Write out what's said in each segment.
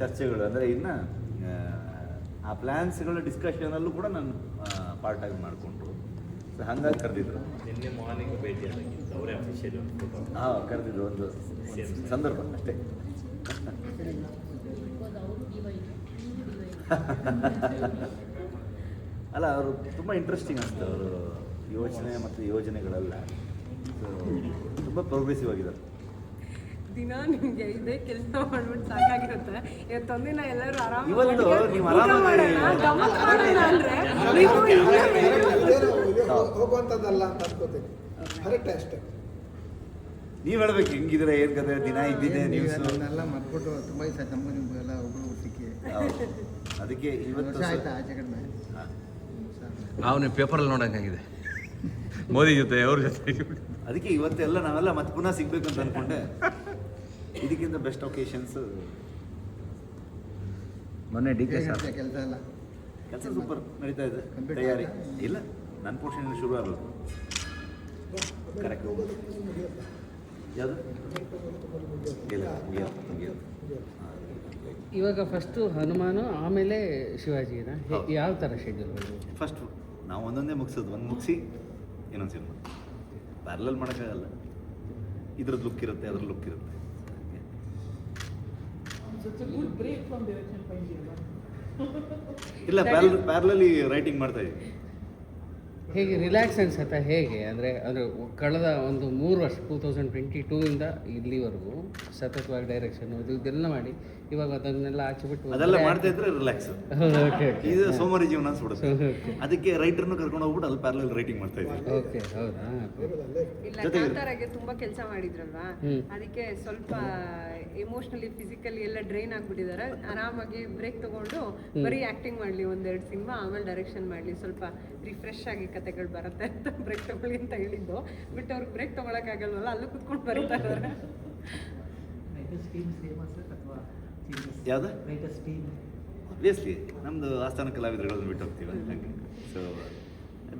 ಚರ್ಚೆಗಳು ಅಂದರೆ ಇನ್ನು ಆ ಪ್ಲ್ಯಾನ್ಸ್ಗಳ ಡಿಸ್ಕಷನಲ್ಲೂ ಕೂಡ ನಾನು ಪಾರ್ಟಾಗಿ ಮಾಡಿಕೊಂಡ್ರು. ಸೊ ಹಾಗಾಗಿ ಕರೆದಿದ್ರು. ನಿನ್ನೆ ಮಾರ್ನಿಂಗ್ ಭೇಟಿ ಅವರೇ ಅಫಿಷಿಯಲ್ ಹಾಂ ಕರೆದಿದ್ರು, ಒಂದು ಸಂದರ್ಭ ಅಷ್ಟೇ. ಅಲ್ಲ, ಅವರು ತುಂಬ ಇಂಟ್ರೆಸ್ಟಿಂಗ್ ಅನಿಸ್ತು. ಅವರು ಯೋಚನೆ ಮತ್ತು ಯೋಜನೆಗಳೆಲ್ಲ ತುಂಬ ಪ್ರೋಗ್ರೆಸಿವ್ ಆಗಿದ್ದಾರೆ. ದಿನ ನಿಮಗೆ ಇದೇ ಕೆಲಸ ಮಾಡ್ಬಿಟ್ಟು ಸಾಕಾಗಿರುತ್ತೆ. ಇವತ್ತೊಂದಿನ ಎಲ್ಲರೂ ಆರಾಮಾಗಿ ಇವತ್ತು ನೀವು ಆರಾಮಾಗಿ ಹೋಗುವಂಥದ್ದಲ್ಲ ಅಂತ ಅನ್ಕೋತೀನಿ. ಕರೆಕ್ಟ್ ಅಷ್ಟೇ. ನೀವು ಹೇಳ್ಬೇಕು ಹೆಂಗಿದ್ರೆ ಏನು ಕತೆ, ದಿನ ಇದ್ದಿದೆ ನ್ಯೂಸ್ ಎಲ್ಲ ಮರ್ಬಿಟ್ಟು ತುಂಬ ದಿವಸ ನಮಗೂ ನಿಮಗೆಲ್ಲ ಒಬ್ಬರು ಸಿಕ್ಕಿ ಅದಕ್ಕೆ ಇವತ್ತು ಆಯ್ತಾ ಆಚೆ ಕಡಿಮೆ ನಾವು ನೀವು ಪೇಪರಲ್ಲಿ ನೋಡೋಂಗಾಗಿದೆ ಮೋದಿ ಜೊತೆ ಅವ್ರ ಜೊತೆ. ಅದಕ್ಕೆ ಇವತ್ತೆಲ್ಲ ನಾವೆಲ್ಲ ಮತ್ತೆ ಪುನಃ ಸಿಗ್ಬೇಕು ಅಂತ ಅಂದ್ಕೊಂಡೆ. ಇದಕ್ಕಿಂತ ಬೆಸ್ಟ್ ಒಕೇಶನ್ಸ್ ಮೊನ್ನೆ ಡಿ ಕೆ ಸರ್ ಕೆಲಸ ಎಲ್ಲ ಕೆಲಸ ಸೂಪರ್ ನಡೀತಾ ಇದೆ. ತಯಾರಿ ಇಲ್ಲ, ನನ್ನ ಪೋರ್ಷನ್ ಶುರು ಆಗೋದು. ಕರೆಕ್ಟ್ ಯಾವುದು ಇಲ್ಲ ಮುಗಿಯೋದು. ಇವಾಗ ಫಸ್ಟು ಹನುಮಾನು ಆಮೇಲೆ ಶಿವಾಜಿನ ಯಾವ ಥರ ಶೆಡ್ಯೂಲ್? ಫಸ್ಟು ನಾವು ಒಂದೊಂದೇ ಮುಗಿಸೋದು, ಒಂದು ಮುಗಿಸಿ ಇನ್ನೊಂದು ಸಿನಿಮಾ ಪ್ಯಾರಲಲ್ ಮಾಡೋಕ್ಕಾಗಲ್ಲ. ಇದ್ರದ್ದು ಲುಕ್ ಇರುತ್ತೆ, ಅದ್ರ ಲುಕ್ ಇರುತ್ತೆ. ಇಲ್ಲ, ಪ್ಯಾರಲಲ್ಲಿ ರೈಟಿಂಗ್ ಮಾಡ್ತಾ ಇದ್ದೀವಿ. ಹೇಗೆ ರಿಲ್ಯಾಕ್ಸ್ ಅನ್ಸುತ್ತಾ? ಹೇಗೆ ಅಂದರೆ ಕಳೆದ ಒಂದು 3 ವರ್ಷ 2022 ಇಂದ ಇಲ್ಲಿವರೆಗೂ ಸತತವಾಗಿ ಡೈರೆಕ್ಷನ್ ಇದೆಲ್ಲ ಮಾಡಿ ಇವಾಗ ಅದನ್ನೆಲ್ಲ ಆಚೆ ಬಿಟ್ಟು ಅದೆಲ್ಲ ಮಾಡ್ತಾ ಇದ್ರೆ ರಿಲ್ಯಾಕ್ಸ್. ಇದು ಸೋಮಾರಿ ಜೀವನ ಅನ್ಸ್ಬಿಡುತ್ತೆ. ಅದಕ್ಕೆ ರೈಟರ್ನು ಕರ್ಕೊಂಡು ಹೋಗ್ಬಿಟ್ಟು ಅಲ್ಲಿ ಪ್ಯಾರಲಲ್ ರೈಟಿಂಗ್ ಮಾಡ್ತಾ ಇದ್ದೀವಿ. ಓಕೆ, ಹೌದಾ? ಇಲ್ಲ, ಕಾಂತಾರಾಗೆ ತುಂಬಾ ಕೆಲಸ ಮಾಡಿದ್ರಲ್ವಾ, ಅದಕ್ಕೆ ಸ್ವಲ್ಪ ಎಮೋಷನಲಿ ಫಿಸಿಕಲಿ ಎಲ್ಲ ಡ್ರೈನ್ ಆಗ್ಬಿಟ್ಟಿದ್ದಾರೆ. ಆರಾಮಾಗಿ ಬ್ರೇಕ್ ತಗೊಂಡು ಬರೀ ಆಕ್ಟಿಂಗ್ ಮಾಡ್ಲಿ, 1-2 ಸಿನಿಮಾ, ಆಮೇಲೆ ಡೈರೆಕ್ಷನ್ ಮಾಡ್ಲಿ, ಸ್ವಲ್ಪ ರಿಫ್ರೆಶ್ ಆಗಿ ಕತೆಗಳು ಬರುತ್ತೆ ಅಂತ ಬ್ರೇಕ್ ತಗೊಳ್ಳಿ ಅಂತ ಹೇಳಿದ್ದು. ಬಟ್ ಅವ್ರಿಗೆ ಬ್ರೇಕ್ ತಗೊಳಕ್ಕಾಗಲ್ವಲ್ಲ, ಅಲ್ಲೂ ಕುತ್ಕೊಂಡು ಬರೀತಾ ಇದ್ದಾರೆ. ಯಾವುದು ಆಬ್ವಿಯಸ್ಲಿ ನಮ್ಮದು ಆಸ್ಥಾನ ಕಲಾವಿದರುಗಳನ್ನು ಬಿಟ್ಟು ಹೋಗ್ತೀವಿ ಹಾಗೆ. ಸೊ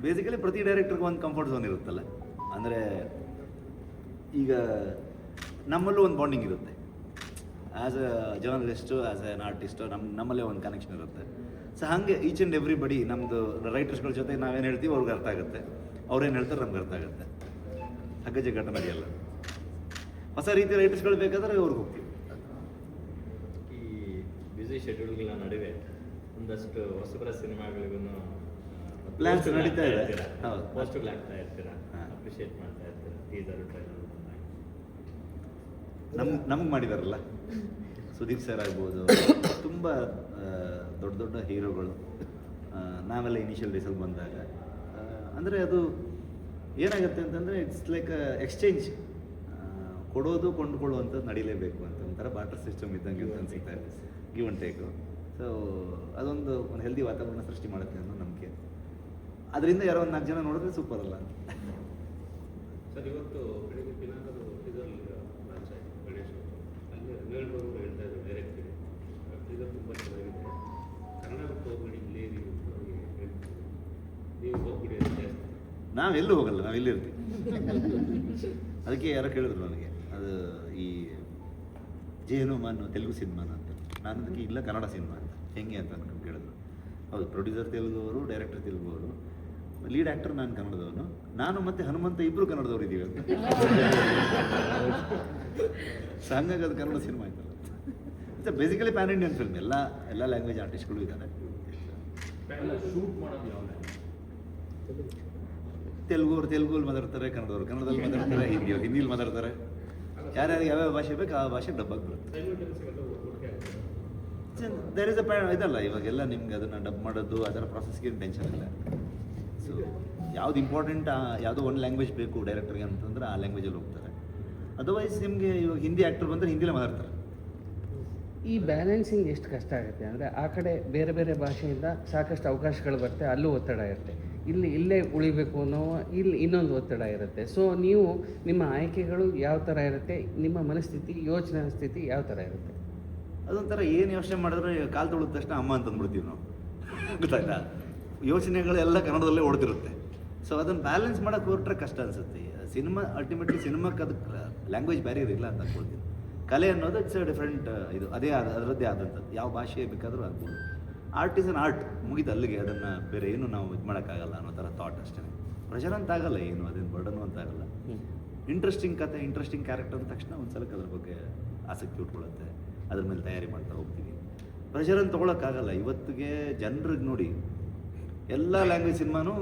ಬೇಸಿಕಲಿ ಪ್ರತಿ ಡೈರೆಕ್ಟರ್ಗೆ ಒಂದು ಕಂಫರ್ಟ್ ಝೋನ್ ಇರುತ್ತಲ್ಲ. ಅಂದರೆ ಈಗ ನಮ್ಮಲ್ಲೂ ಒಂದು ಬಾಂಡಿಂಗ್ ಇರುತ್ತೆ. As a journalist, as an artist ನಮ್ಮಲ್ಲೇ ಒಂದು ಕನೆಕ್ಷನ್ ಇರುತ್ತೆ. ಸೊ ಹಾಗೆ ಈಚ್ ಆ್ಯಂಡ್ ಎವ್ರಿಬಡಿ ನಮ್ಮದು ರೈಟರ್ಸ್ಗಳ ಜೊತೆ ನಾವೇನು ಹೇಳ್ತೀವಿ ಅವ್ರಿಗೆ ಅರ್ಥ ಆಗುತ್ತೆ, ಅವ್ರೇನು ಹೇಳ್ತಾರೆ ನಮ್ಗೆ ಅರ್ಥ ಆಗುತ್ತೆ. ಹಗ್ಗಜ ಘಟನೆ ನಡೆಯಲ್ಲ. ಹೊಸ ರೀತಿಯ ರೈಟರ್ಸ್ಗಳು ಬೇಕಾದ್ರೆ ಅವ್ರಿಗೆ ಹೋಗ್ತೀವಿ. ಈ ಬ್ಯುಸಿ ಶೆಡ್ಯೂಲ್ಗಳ ನಡುವೆ ಒಂದಷ್ಟು ಹೊಸಬರ ಸಿನಿಮಾಗಳಿಗೂ ಪ್ಲಾನ್ಸ್ ನಡೀತಾ ಇದೆ. ಹೌದು, ಪೋಸ್ಟ್ಗಳು ಆಗ್ತಾ ಇರ್ತೀರಾ, ಅಪ್ರಿಷಿಯೇಟ್ ಮಾಡ್ತಾ ಇರ್ತೀರಾ, ಟೀಸರ್ ಟ್ರೈಲರ್ ನಮ್ಗೆ ಮಾಡಿದಾರಲ್ಲ, ಸುದೀಪ್ ಸರ್ ಆಗ್ಬೋದು, ತುಂಬ ದೊಡ್ಡ ದೊಡ್ಡ ಹೀರೋಗಳು ನಾವೆಲ್ಲ ಇನಿಷಿಯಲ್ ಡೇಸಲ್ಲಿ ಬಂದಾಗ. ಅಂದರೆ ಅದು ಏನಾಗುತ್ತೆ ಅಂತಂದರೆ ಇಟ್ಸ್ ಲೈಕ್ ಎಕ್ಸ್ಚೇಂಜ್, ಕೊಡೋದು ಕೊಂಡುಕೊಳ್ಳುವಂಥದ್ದು ನಡೀಲೇಬೇಕು ಅಂತ. ಒಂಥರ ಬಾಟರ್ ಸಿಸ್ಟಮ್ ಇದ್ದಂಗೆ ಅಂತ ಅನಿಸುತ್ತೆ, ಗಿವ್ ಆ್ಯಂಡ್ ಟೇಕು. ಸೊ ಅದೊಂದು ಹೆಲ್ದಿ ವಾತಾವರಣ ಸೃಷ್ಟಿ ಮಾಡುತ್ತೆ ಅನ್ನೋ ನಂಬಿಕೆ. ಅದರಿಂದ ಯಾರೋ ಒಂದು 4 ಜನ ನೋಡಿದ್ರೆ ಸೂಪರ್ ಅಲ್ಲ ಅಂತ. ಸರ್, ಇವತ್ತು ಬೆಳಿಗ್ಗೆ ಪಿನಾಕದು ಟೀಸರ್ ಲಾಂಚ್ ಆಯಿತು ಗಣೇಶ್. ಅಲ್ಲಿ ಹೇಳ್ಬೋದು ಹೇಳ್ತಾ ಇದ್ರು ಡೈರೆಕ್ಟ್ಗೆ, ಟೀಸರ್ ತುಂಬ ಚೆನ್ನಾಗಿದೆ, ಕನ್ನಡ ಬಿಟ್ಟು ಹೋಗ್ಬಿಡಿ, ಇಲ್ಲಿ ನೀವು ಹೋಗ್ಬಿಡಿ ಅಂತ ಜಾಸ್ತಿ. ನಾವೆಲ್ಲೂ ಹೋಗಲ್ಲ, ನಾವು ಇಲ್ಲಿರ್ತೀವಿ. ಅದಕ್ಕೆ ಯಾರೋ ಕೇಳಿದ್ರು ನನಗೆ, ಅದು ಈ ಜೆ ಹನುಮಾನ್ ತೆಲುಗು ಸಿನಿಮಾನ ಅಂತ. ನಾನು ಅದಕ್ಕೆ ಇಲ್ಲ ಕನ್ನಡ ಸಿನಿಮಾ ಅಂತ. ಹೆಂಗೆ ಅಂತ ಅನ್ಕೊಂಡು ಕೇಳಿದ್ರು. ಹೌದು, ಪ್ರೊಡ್ಯೂಸರ್ ತೆಲುಗುವರು, ಡೈರೆಕ್ಟರ್ ತೆಲುಗುವರು, ಲೀಡ್ ಆ್ಯಕ್ಟರ್ ನಾನು ಕನ್ನಡದವನು, ನಾನು ಮತ್ತು ಹನುಮಂತ ಇಬ್ಬರು ಕನ್ನಡದವ್ರು ಇದ್ದೀವಿ ಅಂತ. ಸೊ ಹಂಗಾಗಿ ಅದು ಕನ್ನಡ ಸಿನಿಮಾ ಆಯ್ತಲ್ಲ. It's basically PAN Indian film. ಎಲ್ಲ ಲ್ಯಾಂಗ್ವೇಜ್ ಆರ್ಟಿಸ್ಟ್ಗಳು ಇದ್ದಾರೆ. ಶೂಟ್ ಮಾಡೋದು ಯಾವ ತೆಲುಗಲ್ಲಿ ಮಾತಾಡ್ತಾರೆ, ಕನ್ನಡದಲ್ಲಿ ಮಾತಾಡ್ತಾರೆ, ಹಿಂದಿಲಿ ಮಾತಾಡ್ತಾರೆ. ಯಾರ್ಯಾರು ಯಾವ್ಯಾವ ಭಾಷೆ ಬೇಕು ಆ ಭಾಷೆ ಡಬ್ಬಾಗಿ ಬರುತ್ತೆ. ದೇರ್ ಇಸ್ ಇದಲ್ಲ ಇವಾಗೆಲ್ಲ ನಿಮ್ಗೆ ಅದನ್ನು ಡಬ್ ಮಾಡೋದು ಅದರ ಪ್ರಾಸೆಸ್ಗೆ ಟೆನ್ಷನ್ ಇಲ್ಲ. ಸೊ ಯಾವ್ದು ಇಂಪಾರ್ಟೆಂಟ್, ಯಾವುದೋ ಒಂದು ಲ್ಯಾಂಗ್ವೇಜ್ ಬೇಕು ಡೈರೆಕ್ಟರ್ಗೆ ಅಂತಂದ್ರೆ ಆ ಲ್ಯಾಂಗ್ವೇಜಲ್ಲಿ ಹೋಗ್ತಾರೆ. ಅದರ್ವೈಸ್ ನಿಮಗೆ ಇವಾಗ ಹಿಂದಿ ಆ್ಯಕ್ಟರ್ ಬಂದರೆ ಹಿಂದಿಲೇ ಮಾತಾಡ್ತಾರೆ. ಈ ಬ್ಯಾಲೆನ್ಸಿಂಗ್ ಎಷ್ಟು ಕಷ್ಟ ಆಗುತ್ತೆ ಅಂದರೆ ಆ ಕಡೆ ಬೇರೆ ಬೇರೆ ಭಾಷೆಯಿಂದ ಸಾಕಷ್ಟು ಅವಕಾಶಗಳು ಬರುತ್ತೆ, ಅಲ್ಲೂ ಒತ್ತಡ ಇರುತ್ತೆ. ಇಲ್ಲೇ ಉಳಿಬೇಕು ಅನ್ನೋ ಇಲ್ಲಿ ಇನ್ನೊಂದು ಒತ್ತಡ ಇರುತ್ತೆ. ಸೊ ನೀವು ನಿಮ್ಮ ಆಯ್ಕೆಗಳು ಯಾವ ಥರ ಇರುತ್ತೆ, ನಿಮ್ಮ ಮನಸ್ಥಿತಿ, ಯೋಚನಾ ಸ್ಥಿತಿ ಯಾವ ಥರ ಇರುತ್ತೆ? ಅದೊಂಥರ ಏನು ಯೋಚನೆ ಮಾಡಿದ್ರೆ ಕಾಲು ತೊಳೆದ ತಕ್ಷಣ ಅಮ್ಮ ಅಂತಂದ್ಬಿಡ್ತೀವಿ ನಾವು, ಗೊತ್ತಾಯ್ತಾ? ಯೋಚನೆಗಳೆಲ್ಲ ಕನ್ನಡದಲ್ಲೇ ಓಡ್ತಿರುತ್ತೆ. ಸೊ ಅದನ್ನು ಬ್ಯಾಲೆನ್ಸ್ ಮಾಡೋಕ್ಕೆ ಹೊರಟ್ರೆ ಕಷ್ಟ ಅನಿಸುತ್ತೆ. ಸಿನಿಮಾ ಅಲ್ಟಿಮೇಟ್ಲಿ ಸಿನಿಮಾಕ್ಕೆ ಅದಕ್ಕೆ ಲ್ಯಾಂಗ್ವೇಜ್ ಬ್ಯಾರಿಯರ್ ಇಲ್ಲ ಅಂತ ಅನ್ಕೊಳ್ತೀನಿ. ಕಲೆ ಅನ್ನೋದು ಇಟ್ಸ್ ಡಿಫ್ರೆಂಟ್ ಇದು ಅದೇ ಅದರದ್ದೇ ಆದಂಥದ್ದು. ಯಾವ ಭಾಷೆ ಬೇಕಾದರೂ ಆಗ್ಬೋದು. ಆರ್ಟ್ ಈಸ್ ಅನ್ ಆರ್ಟ್, ಮುಗಿದು ಅಲ್ಲಿಗೆ. ಅದನ್ನು ಬೇರೆ ಏನು ನಾವು ಇದು ಮಾಡೋಕ್ಕಾಗಲ್ಲ ಅನ್ನೋ ಥರ ಥಾಟ್ ಅಷ್ಟೇ. ಪ್ರೆಷರ್ ಅಂತ ಆಗಲ್ಲ, ಏನು ಅದೇನು ಬರ್ಡನು ಅಂತ ಆಗಲ್ಲ. ಇಂಟ್ರೆಸ್ಟಿಂಗ್ ಕತೆ, ಇಂಟ್ರೆಸ್ಟಿಂಗ್ ಕ್ಯಾರೆಕ್ಟರ್ ಅಂದ ತಕ್ಷಣ ಒಂದು ಸಲಕ್ಕೆ ಅದ್ರ ಬಗ್ಗೆ ಆಸಕ್ತಿ ಉಟ್ಕೊಳ್ಳುತ್ತೆ. ಅದ್ರ ಮೇಲೆ ತಯಾರಿ ಮಾಡ್ತಾ ಹೋಗ್ತೀವಿ. ಪ್ರೆಷರನ್ನು ತೊಗೊಳಕ್ಕಾಗಲ್ಲ. ಇವತ್ತಿಗೆ ಜನರಿಗೆ ನೋಡಿ ಎಲ್ಲ ಲ್ಯಾಂಗ್ವೇಜ್ ಸಿನಿಮಾನೂ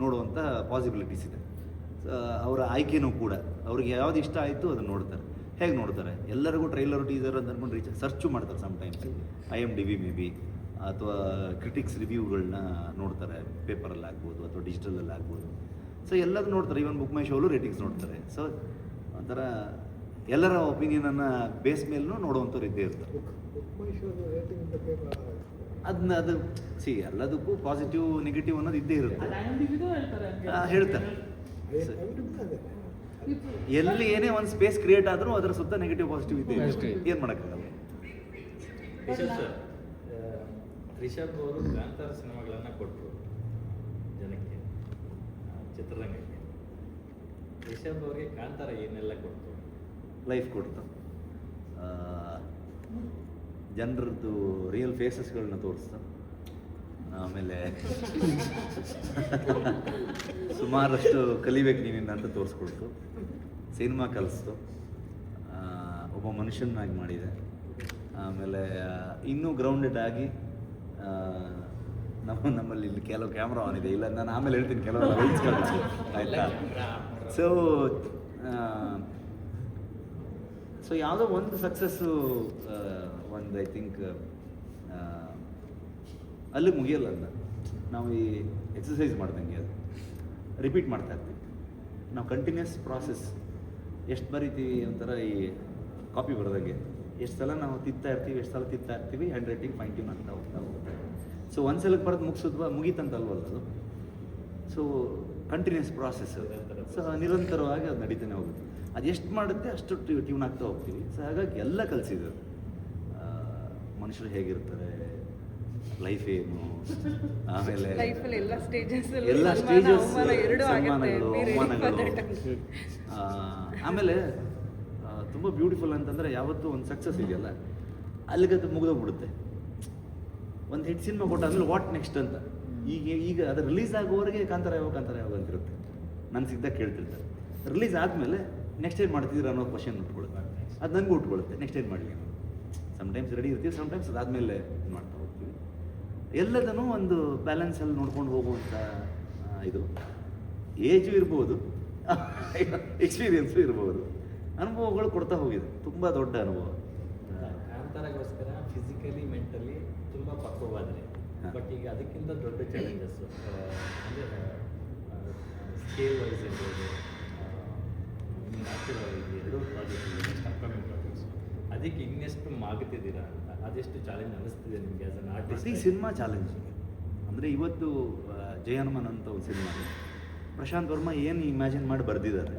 ನೋಡುವಂಥ ಪಾಸಿಬಿಲಿಟೀಸ್ ಇದೆ. ಅವರ ಆಯ್ಕೆನೂ ಕೂಡ ಅವ್ರಿಗೆ ಯಾವ್ದು ಇಷ್ಟ ಆಯಿತು ಅದನ್ನು ನೋಡ್ತಾರೆ. ಹೇಗೆ ನೋಡ್ತಾರೆ? ಎಲ್ಲರಿಗೂ ಟ್ರೈಲರು ಟೀಸರ್ ಅಂತ ಅಂದ್ಕೊಂಡು ಸರ್ಚು ಮಾಡ್ತಾರೆ ಸಮ್ಟೈಮ್ಸ್. IMDb ಮೇ ಬಿ, ಅಥವಾ ಕ್ರಿಟಿಕ್ಸ್ ರಿವ್ಯೂಗಳನ್ನ ನೋಡ್ತಾರೆ, ಪೇಪರಲ್ಲಿ ಆಗ್ಬೋದು ಅಥವಾ ಡಿಜಿಟಲಲ್ಲಿ ಆಗ್ಬೋದು. ಸೊ ಎಲ್ಲರೂ ನೋಡ್ತಾರೆ. ಈವನ್ ಬುಕ್ ಮೈ ಶೋಲು ರೇಟಿಂಗ್ಸ್ ನೋಡ್ತಾರೆ. ಸೊ ಒಂಥರ ಎಲ್ಲರ ಒಪಿನಿಯನನ್ನು ಬೇಸ್ ಮೇಲೂ ನೋಡುವಂಥವ್ರು ಇದ್ದೇ ಇರ್ತಾರೆ. ಅದು ಎಲ್ಲದಕ್ಕೂ ಪಾಸಿಟಿವ್ ನೆಗೆಟಿವ್ ಅನ್ನೋದು ಇದ್ದೇ ಇರುತ್ತೆ. ಹೇಳ್ತಾರೆ ಎಲ್ಲಿ ಏನೇ ಒಂದು ಸ್ಪೇಸ್ ಕ್ರಿಯೇಟ್ ಆದರೂ ಅದರ ಸುತ್ತ ನೆಗೆಟಿವ್ ಪಾಸಿಟಿವ್ ಇದ್ದೇ ಇರುತ್ತೆ. ಏನು ಮಾಡೋಕ್ಕಾಗಲ್ಲ. ರಿಷಬ್ ಅವರು ಕಾಂತಾರ ಸಿನಿಮಾಗಳನ್ನು ಕೊಟ್ಟರು ಜನಕ್ಕೆ, ಚಿತ್ರರಂಗಕ್ಕೆ. ರಿಷಬ್ ಅವರಿಗೆ ಕಾಂತಾರ ಏನೆಲ್ಲ ಕೊಡ್ತು? ಲೈಫ್ ಕೊಡ್ತು. ಜನರದ್ದು ರಿಯಲ್ ಫೇಸಸ್ಗಳನ್ನ ತೋರಿಸ್ತು. ಆಮೇಲೆ ಸುಮಾರಷ್ಟು ಕಲಿಬೇಕು ನೀನಿಂದ ಅಂತ ತೋರಿಸ್ಕೊಡ್ತು. ಸಿನಿಮಾ ಕಲಿಸ್ತು. ಒಬ್ಬ ಮನುಷ್ಯನಾಗಿ ಮಾಡಿದೆ. ಆಮೇಲೆ ಇನ್ನೂ ಗ್ರೌಂಡೆಡ್ ಆಗಿ ನಮ್ಮಲ್ಲಿ ಇಲ್ಲಿ ಕೆಲವು ಕ್ಯಾಮ್ರಾ ಆನ್ ಇದೆ, ಇಲ್ಲ ನಾನು ಆಮೇಲೆ ಹೇಳ್ತೀನಿ ಕೆಲವೆಲ್ಲ ವಹಿಸ್ಕೊಳ್ಳ ಆಯಿತಾ. ಸೊ ಯಾವುದೋ ಒಂದು ಸಕ್ಸಸ್ಸು ಒಂದು ಐ ಥಿಂಕ್ ಅಲ್ಲಿಗೆ ಮುಗಿಯಲ್ಲ. ಅದನ್ನ ನಾವು ಈ ಎಕ್ಸಸೈಸ್ ಮಾಡ್ದಂಗೆ ಅದು ರಿಪೀಟ್ ಮಾಡ್ತಾ ಇರ್ತೀವಿ ನಾವು. Continuous process. ಎಷ್ಟು ಬರೀತೀವಿ ಒಂಥರ ಈ ಕಾಪಿ ಬರೋದಂಗೆ. ಎಷ್ಟು ಸಲ ನಾವು ತಿಂತಾ ಇರ್ತೀವಿ, ಎಷ್ಟು ಸಲ ತಿಂತಾ ಇರ್ತೀವಿ, ಹ್ಯಾಂಡ್ ರೈಟಿಂಗ್ ಫೈನ್ ಟ್ಯೂನ್ ಆಗ್ತಾ ಹೋಗ್ತಾ. ಸೊ ಒಂದು ಸಲಕ್ಕೆ ಬರೋದು ಮುಗಿಸಿದ್ವಾ ಮುಗೀತಂತಲ್ವಲ್ಲ ಅದು. So continuous process. ಸೊ ನಿರಂತರವಾಗಿ ಅದು ನಡೀತಾನೆ ಹೋಗುತ್ತೆ. ಅದು ಎಷ್ಟು ಮಾಡುತ್ತೆ ಅಷ್ಟು ಟ್ಯೂನ್ ಆಗ್ತಾ ಹೋಗ್ತೀವಿ. ಸೊ ಹಾಗಾಗಿ ಎಲ್ಲ ಕಲಿಸಿದ್ರು. ಮನುಷ್ಯರು ಹೇಗಿರ್ತಾರೆ, ಲೈಫ್ ಏನು, ಆಮೇಲೆ ಎಲ್ಲ ಸ್ಟೇಜಸ್ ಸನ್ಮಾನಗಳು, ಅವಮಾನಗಳು. ಆಮೇಲೆ ತುಂಬ ಬ್ಯೂಟಿಫುಲ್ ಅಂತಂದರೆ ಯಾವತ್ತೂ ಒಂದು ಸಕ್ಸಸ್ ಇದೆಯಲ್ಲ ಅಲ್ಲಿಗದು ಮುಗಿದೋಗ್ಬಿಡುತ್ತೆ. ಒಂದು ಹಿಟ್ ಸಿನಿಮಾ ಕೊಟ್ಟಾದ್ಮೇಲೆ ವಾಟ್ ನೆಕ್ಸ್ಟ್ ಅಂತ. ಈಗ ಅದು ರಿಲೀಸ್ ಆಗೋವರೆಗೆ ಕಾಂತಾರ ಯಾವಾಗ ಅಂತಿರುತ್ತೆ. ನಾನು ಸಿಗ್ದಾಗ ಕೇಳ್ತಿರ್ತಾರೆ. ರಿಲೀಸ್ ಆದಮೇಲೆ ನೆಕ್ಸ್ಟ್ ಏನು ಮಾಡ್ತಿದ್ದೀರ ಅನ್ನೋ ಕ್ವಶನ್ ಉಟ್ಕೊಳ್ಳುತ್ತೆ. ಅದು ನನಗೂ ಉಟ್ಕೊಳ್ಳುತ್ತೆ. ನೆಕ್ಸ್ಟ್ ಏನು ಮಾಡಲಿ ನಾವು ಸಮ್ಟೈಮ್ಸ್ ರೆಡಿ ಇರ್ತೀವಿ, ಸಮ್ಟೈಮ್ಸ್ ಅದಾದಮೇಲೆ ಇದು ಮಾಡ್ತಾ ಹೋಗ್ತೀವಿ. ಎಲ್ಲದನ್ನೂ ಒಂದು ಬ್ಯಾಲೆನ್ಸಲ್ಲಿ ನೋಡ್ಕೊಂಡು ಹೋಗುವಂಥ ಇದು. ಏಜು ಇರ್ಬೋದು, ಎಕ್ಸ್ಪೀರಿಯನ್ಸು ಇರ್ಬೋದು, ಅನುಭವಗಳು ಕೊಡ್ತಾ ಹೋಗಿದೆ. ತುಂಬ ದೊಡ್ಡ ಅನುಭವ. ಕಾಂತಾರಗೋಸ್ಕರ ಫಿಸಿಕಲಿ ಮೆಂಟಲಿ ತುಂಬ ಪಕ್ವವಾದರೆ, ಬಟ್ ಈಗ ಅದಕ್ಕಿಂತ ದೊಡ್ಡ ಚಾಲೆಂಜಸ್ಸು ಅಂದರೆ ಸ್ಕೇಲ್ ವೈಸ್ ಇರ್ಬೋದು, ಎರಡೂ ಪ್ರಾಜೆಕ್ಟ್ ಅಪ್ಕಮಿಂಗ್ ಪ್ರಾಜೆಕ್ಟ್ಸ್, ಅದಕ್ಕೆ ಇನ್ನೆಷ್ಟು ಮಾಗುತ್ತಿದ್ದೀರಾ ಅಂತ, ಅದೆಷ್ಟು ಚಾಲೆಂಜ್ ಅನ್ನಿಸ್ತಿದೆ ನಿಮಗೆ ಆಸ್ ಅನ್ ಆರ್ಟಿಸ್ಟ್? ಪ್ರತಿ ಸಿನಿಮಾ ಚಾಲೆಂಜ್. ಅಂದರೆ ಇವತ್ತು ಜಯ ಹನುಮಾನ್ ಅಂತ ಒಂದು ಸಿನಿಮಾ, ಪ್ರಶಾಂತ್ ವರ್ಮಾ ಏನು ಇಮ್ಯಾಜಿನ್ ಮಾಡಿ ಬರೆದಿದ್ದಾರೆ,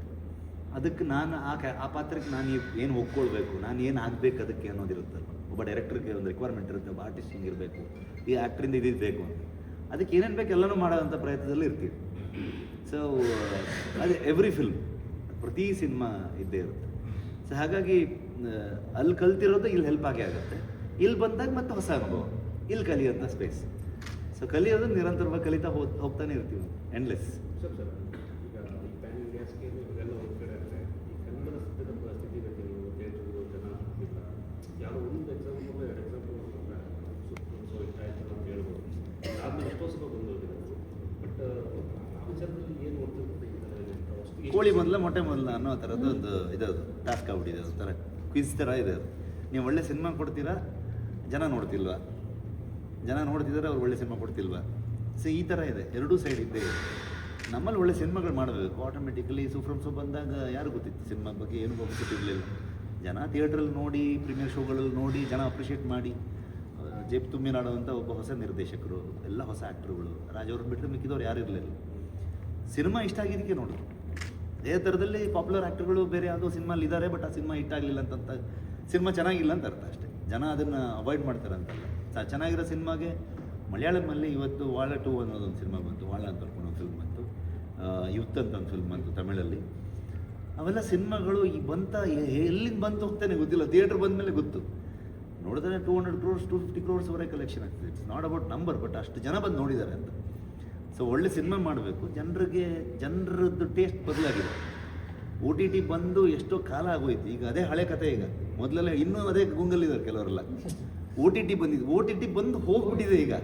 ಅದಕ್ಕೆ ನಾನು ಆ ಪಾತ್ರಕ್ಕೆ ನಾನು ಏನು ಒಪ್ಕೊಳ್ಬೇಕು, ನಾನು ಏನು ಆಗಬೇಕು ಅದಕ್ಕೆ ಅನ್ನೋದಿರುತ್ತಲ್ಲ. ಒಬ್ಬ ಡೈರೆಕ್ಟರ್ಗೆ ಒಂದು ರಿಕ್ವೈರ್ಮೆಂಟ್ ಇರುತ್ತೆ, ಒಬ್ಬ ಆರ್ಟಿಸ್ಟ್ ಹಿಂಗಿರಬೇಕು, ಈ ಆ್ಯಕ್ಟ್ರಿಂದ ಇದಿರಬೇಕು ಅಂತ. ಅದಕ್ಕೆ ಏನೇನು ಬೇಕು ಎಲ್ಲನೂ ಮಾಡೋವಂಥ ಪ್ರಯತ್ನದಲ್ಲಿ ಇರ್ತೀವಿ. ಸೊ ಅದೇ ಎವ್ರಿ ಫಿಲ್ಮ್, ಪ್ರತಿ ಸಿನಿಮಾ ಇದ್ದೇ ಇರುತ್ತೆ. ಸೊ ಹಾಗಾಗಿ ಅಲ್ಲಿ ಕಲ್ತಿರೋದು ಇಲ್ಲಿ ಹೆಲ್ಪ್ ಆಗೇ ಆಗುತ್ತೆ. ಇಲ್ಲಿ ಬಂದಾಗ ಮತ್ತೆ ಹೊಸ ಅನುಭವ, ಇಲ್ಲಿ ಕಲಿಯೋಂಥ ಸ್ಪೇಸ್. ಸೊ ಕಲಿಯೋದು ನಿರಂತರವಾಗಿ ಕಲಿತಾ ಹೋಗ್ತಾನೆ ಇರ್ತೀವಿ, ಎಂಡ್ಲೆಸ್. ಸರ್ ಈಗ ಈ ಪ್ಯಾನ್ ಇಂಡಿಯಾ ಸ್ಕೇಲ್ ಇವೆಲ್ಲ ಒಂದು ಕಡೆ ಅಂದರೆ ಈ ಕನ್ನಡ ಸತ್ಯದ ಸ್ಥಿತಿಗತಿಗಳು, ಥಿಯೇಟ್ರು, ಜನ ಇಲ್ಲ, ಯಾರೋ ಒಂದು ಎಕ್ಸಾಂಪಲ್ 2 ಎಕ್ಸಾಂಪಲ್ ಅಂತಂದರೆ ಸೊ ಇಷ್ಟಾಯ್ತು ಅಂತ ಹೇಳ್ಬೋದು. ಆದಮೇಲೆ ಎಷ್ಟೋ ಸಲ ಬಂದೋಗಿದೆ. ಬಟ್ ಆ ವಿಚಾರದಲ್ಲಿ ಏನು ನೋಡ್ತಿರ್ತಾರೆ? ಕೋಳಿ ಮೊದಲ ಮೊಟ್ಟೆ ಮೊದಲ ಅನ್ನೋ ಥರದ್ದು ಒಂದು ಇದದು ಟಾಸ್ಕ್ ಆಗ್ಬಿಟ್ಟಿದೆ. ಅದು ಥರ ಕ್ವಿಜ್ ಥರ ಇದೆ ಅದು. ನೀವು ಒಳ್ಳೆ ಸಿನಿಮಾ ಕೊಡ್ತೀರಾ, ಜನ ನೋಡ್ತಿಲ್ವಾ, ಜನ ನೋಡ್ತಿದ್ದಾರೆ, ಅವ್ರು ಒಳ್ಳೆ ಸಿನಿಮಾ ಕೊಡ್ತಿಲ್ವಾ. ಸೊ ಈ ಥರ ಇದೆ, ಎರಡೂ ಸೈಡ್ ಇದ್ದೇ ಇದೆ. ನಮ್ಮಲ್ಲಿ ಒಳ್ಳೆ ಸಿನಿಮಾಗಳು ಮಾಡಬೇಕು. ಆಟೋಮೆಟಿಕಲಿ ಸೂಫ್ರಮ್ ಸೋ ಬಂದಾಗ ಯಾರು ಗೊತ್ತಿತ್ತು ಸಿನಿಮಾ ಬಗ್ಗೆ, ಏನೂ ಗೊತ್ತಿರಲಿಲ್ಲ. ಜನ ಥಿಯೇಟ್ರಲ್ಲಿ ನೋಡಿ, ಪ್ರೀಮಿಯರ್ ಶೋಗಳಲ್ಲಿ ನೋಡಿ, ಜನ ಅಪ್ರಿಷಿಯೇಟ್ ಮಾಡಿ, ಜೇಬ್ ತುಂಬಿನಾಡುವಂಥ ಒಬ್ಬ ಹೊಸ ನಿರ್ದೇಶಕರು, ಎಲ್ಲ ಹೊಸ ಆ್ಯಕ್ಟ್ರುಗಳು, ರಾಜ್ ಅವ್ರನ್ನ ಬಿಟ್ಟರೆ ಮಿಕ್ಕಿದವ್ರು ಯಾರು ಇರಲಿಲ್ಲ. ಸಿನಿಮಾ ಇಷ್ಟ ಆಗಿದ್ದಕ್ಕೆ ನೋಡಿದ್ರು. ಅದೇ ಥರದಲ್ಲಿ ಪಾಪ್ಯುಲರ್ ಆ್ಯಕ್ಟರ್ಗಳು ಬೇರೆ ಯಾವುದೋ ಸಿನಿಮಾಲಿ ಇದ್ದಾರೆ, ಬಟ್ ಆ ಸಿನಿಮಾ ಹಿಟ್ ಆಗಲಿಲ್ಲ ಅಂತ ಸಿನಿಮಾ ಚೆನ್ನಾಗಿಲ್ಲ ಅಂತ ಅರ್ಥ ಅಷ್ಟೇ. ಜನ ಅದನ್ನು ಅವಾಯ್ಡ್ ಮಾಡ್ತಾರೆ ಅಂತಲ್ಲ. ಚೆನ್ನಾಗಿರೋ ಸಿನಿಮಾಗೆ ಮಲಯಾಳಮಲ್ಲಿ ಇವತ್ತು ವಾಳ 2 ಅನ್ನೋದೊಂದು ಸಿನಿಮಾ ಬಂತು, ವಾಳ ಅಂತ ಒಂದು ಫಿಲ್ಮ್ ಬಂತು, ಯುತ್ ಅಂತ ಒಂದು ಫಿಲ್ಮ್ ಬಂತು ತಮಿಳಲ್ಲಿ. ಅವೆಲ್ಲ ಸಿನಿಮಾಗಳು ಈ ಎಲ್ಲಿಂದ ಬಂತು ಹೋಗ್ತಾನೆ ಗೊತ್ತಿಲ್ಲ, ಥಿಯೇಟ್ರ್ ಬಂದಮೇಲೆ ಗೊತ್ತು. ನೋಡಿದ್ರೆ 200 crores 250 crores ವರೆಗೆ ಕಲೆಕ್ಷನ್ ಆಗ್ತದೆ. It's not about number, but ಅಷ್ಟು ಜನ ಬಂದು ನೋಡಿದ್ದಾರೆ ಅಂತ. ಸೊ ಒಳ್ಳೆ ಸಿನಿಮಾ ಮಾಡಬೇಕು, ಜನರದ್ದು ಟೇಸ್ಟ್ ಬದಲಾಗಿದೆ. OTT ಬಂದು ಎಷ್ಟೋ ಕಾಲ ಆಗೋಯ್ತು, ಈಗ ಅದೇ ಹಳೆ ಕತೆ. ಈಗ ಮೊದಲೆಲ್ಲ ಇನ್ನೂ ಅದೇ ಗುಂಗಲ್ಲಿದ್ದಾರೆ ಕೆಲವರೆಲ್ಲ. OTT ಬಂದು ಹೋಗ್ಬಿಟ್ಟಿದೆ ಈಗ.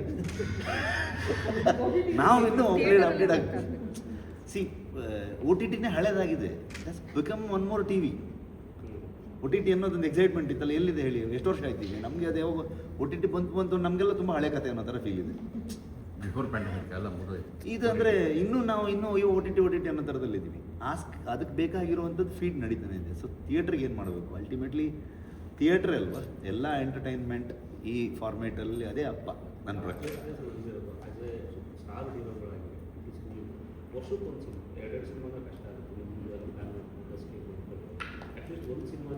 ನಾವು ಇನ್ನೂ ಅಪ್ಡೇಟ್ ಆಗ್ತೀವಿ. ಸಿ OTTನೇ ಹಳೇದಾಗಿದೆ. Become one more TV. OTT ಅನ್ನೋದೊಂದು ಎಕ್ಸೈಟ್ಮೆಂಟ್ ಇತ್ತಲ್ಲ, ಎಲ್ಲಿದೆ ಹೇಳಿ, ಎಷ್ಟು ವರ್ಷ ಆಯ್ತು ಈಗ ನಮಗೆ. ಅದು ಯಾವಾಗ OTT ಬಂತು ನಮಗೆಲ್ಲ ತುಂಬ ಹಳೆ ಕತೆ ಅನ್ನೋ ಥರ ಫೀಲ್ ಇದೆ. ಬಿಫೋರ್ ಪ್ಯಾಂಡಮಿಕ್ ಎಲ್ಲ ಮುಗಿದೋಯ್ತು. ಇದು ಅಂದರೆ ನಾವು ಅಯ್ಯೋ OTT ಅನ್ನೋ ಥರದಲ್ಲಿದ್ದೀವಿ. ಅದಕ್ಕೆ ಬೇಕಾಗಿರುವಂಥದ್ದು ಫೀಡ್ ನಡೀತಾನೆ ಇದೆ. ಸೊ ಥಿಯೇಟ್ರಿಗೆ ಏನು ಮಾಡಬೇಕು, ಅಲ್ಟಿಮೇಟ್ಲಿ ಥಿಯೇಟ್ರ್ ಅಲ್ವಾ ಎಲ್ಲ ಎಂಟರ್ಟೈನ್ಮೆಂಟ್ ಈ ಫಾರ್ಮೇಟಲ್ಲಿ ಅದೇ ಅಪ್ಪ ನನ್ನ ಪ್ರಕಾರ. ಸ್ಟಾರ್ ಹೀರೋಗಳಾಗಿ ವರ್ಷಕ್ಕೊಂದು ಸಿನಿಮಾ 2 ಸಿನಿಮಾನ ಕಷ್ಟ ಆಗುತ್ತೆ. ಅಟ್ಲೀಸ್ಟ್ ಒಂದು ಸಿನಿಮಾ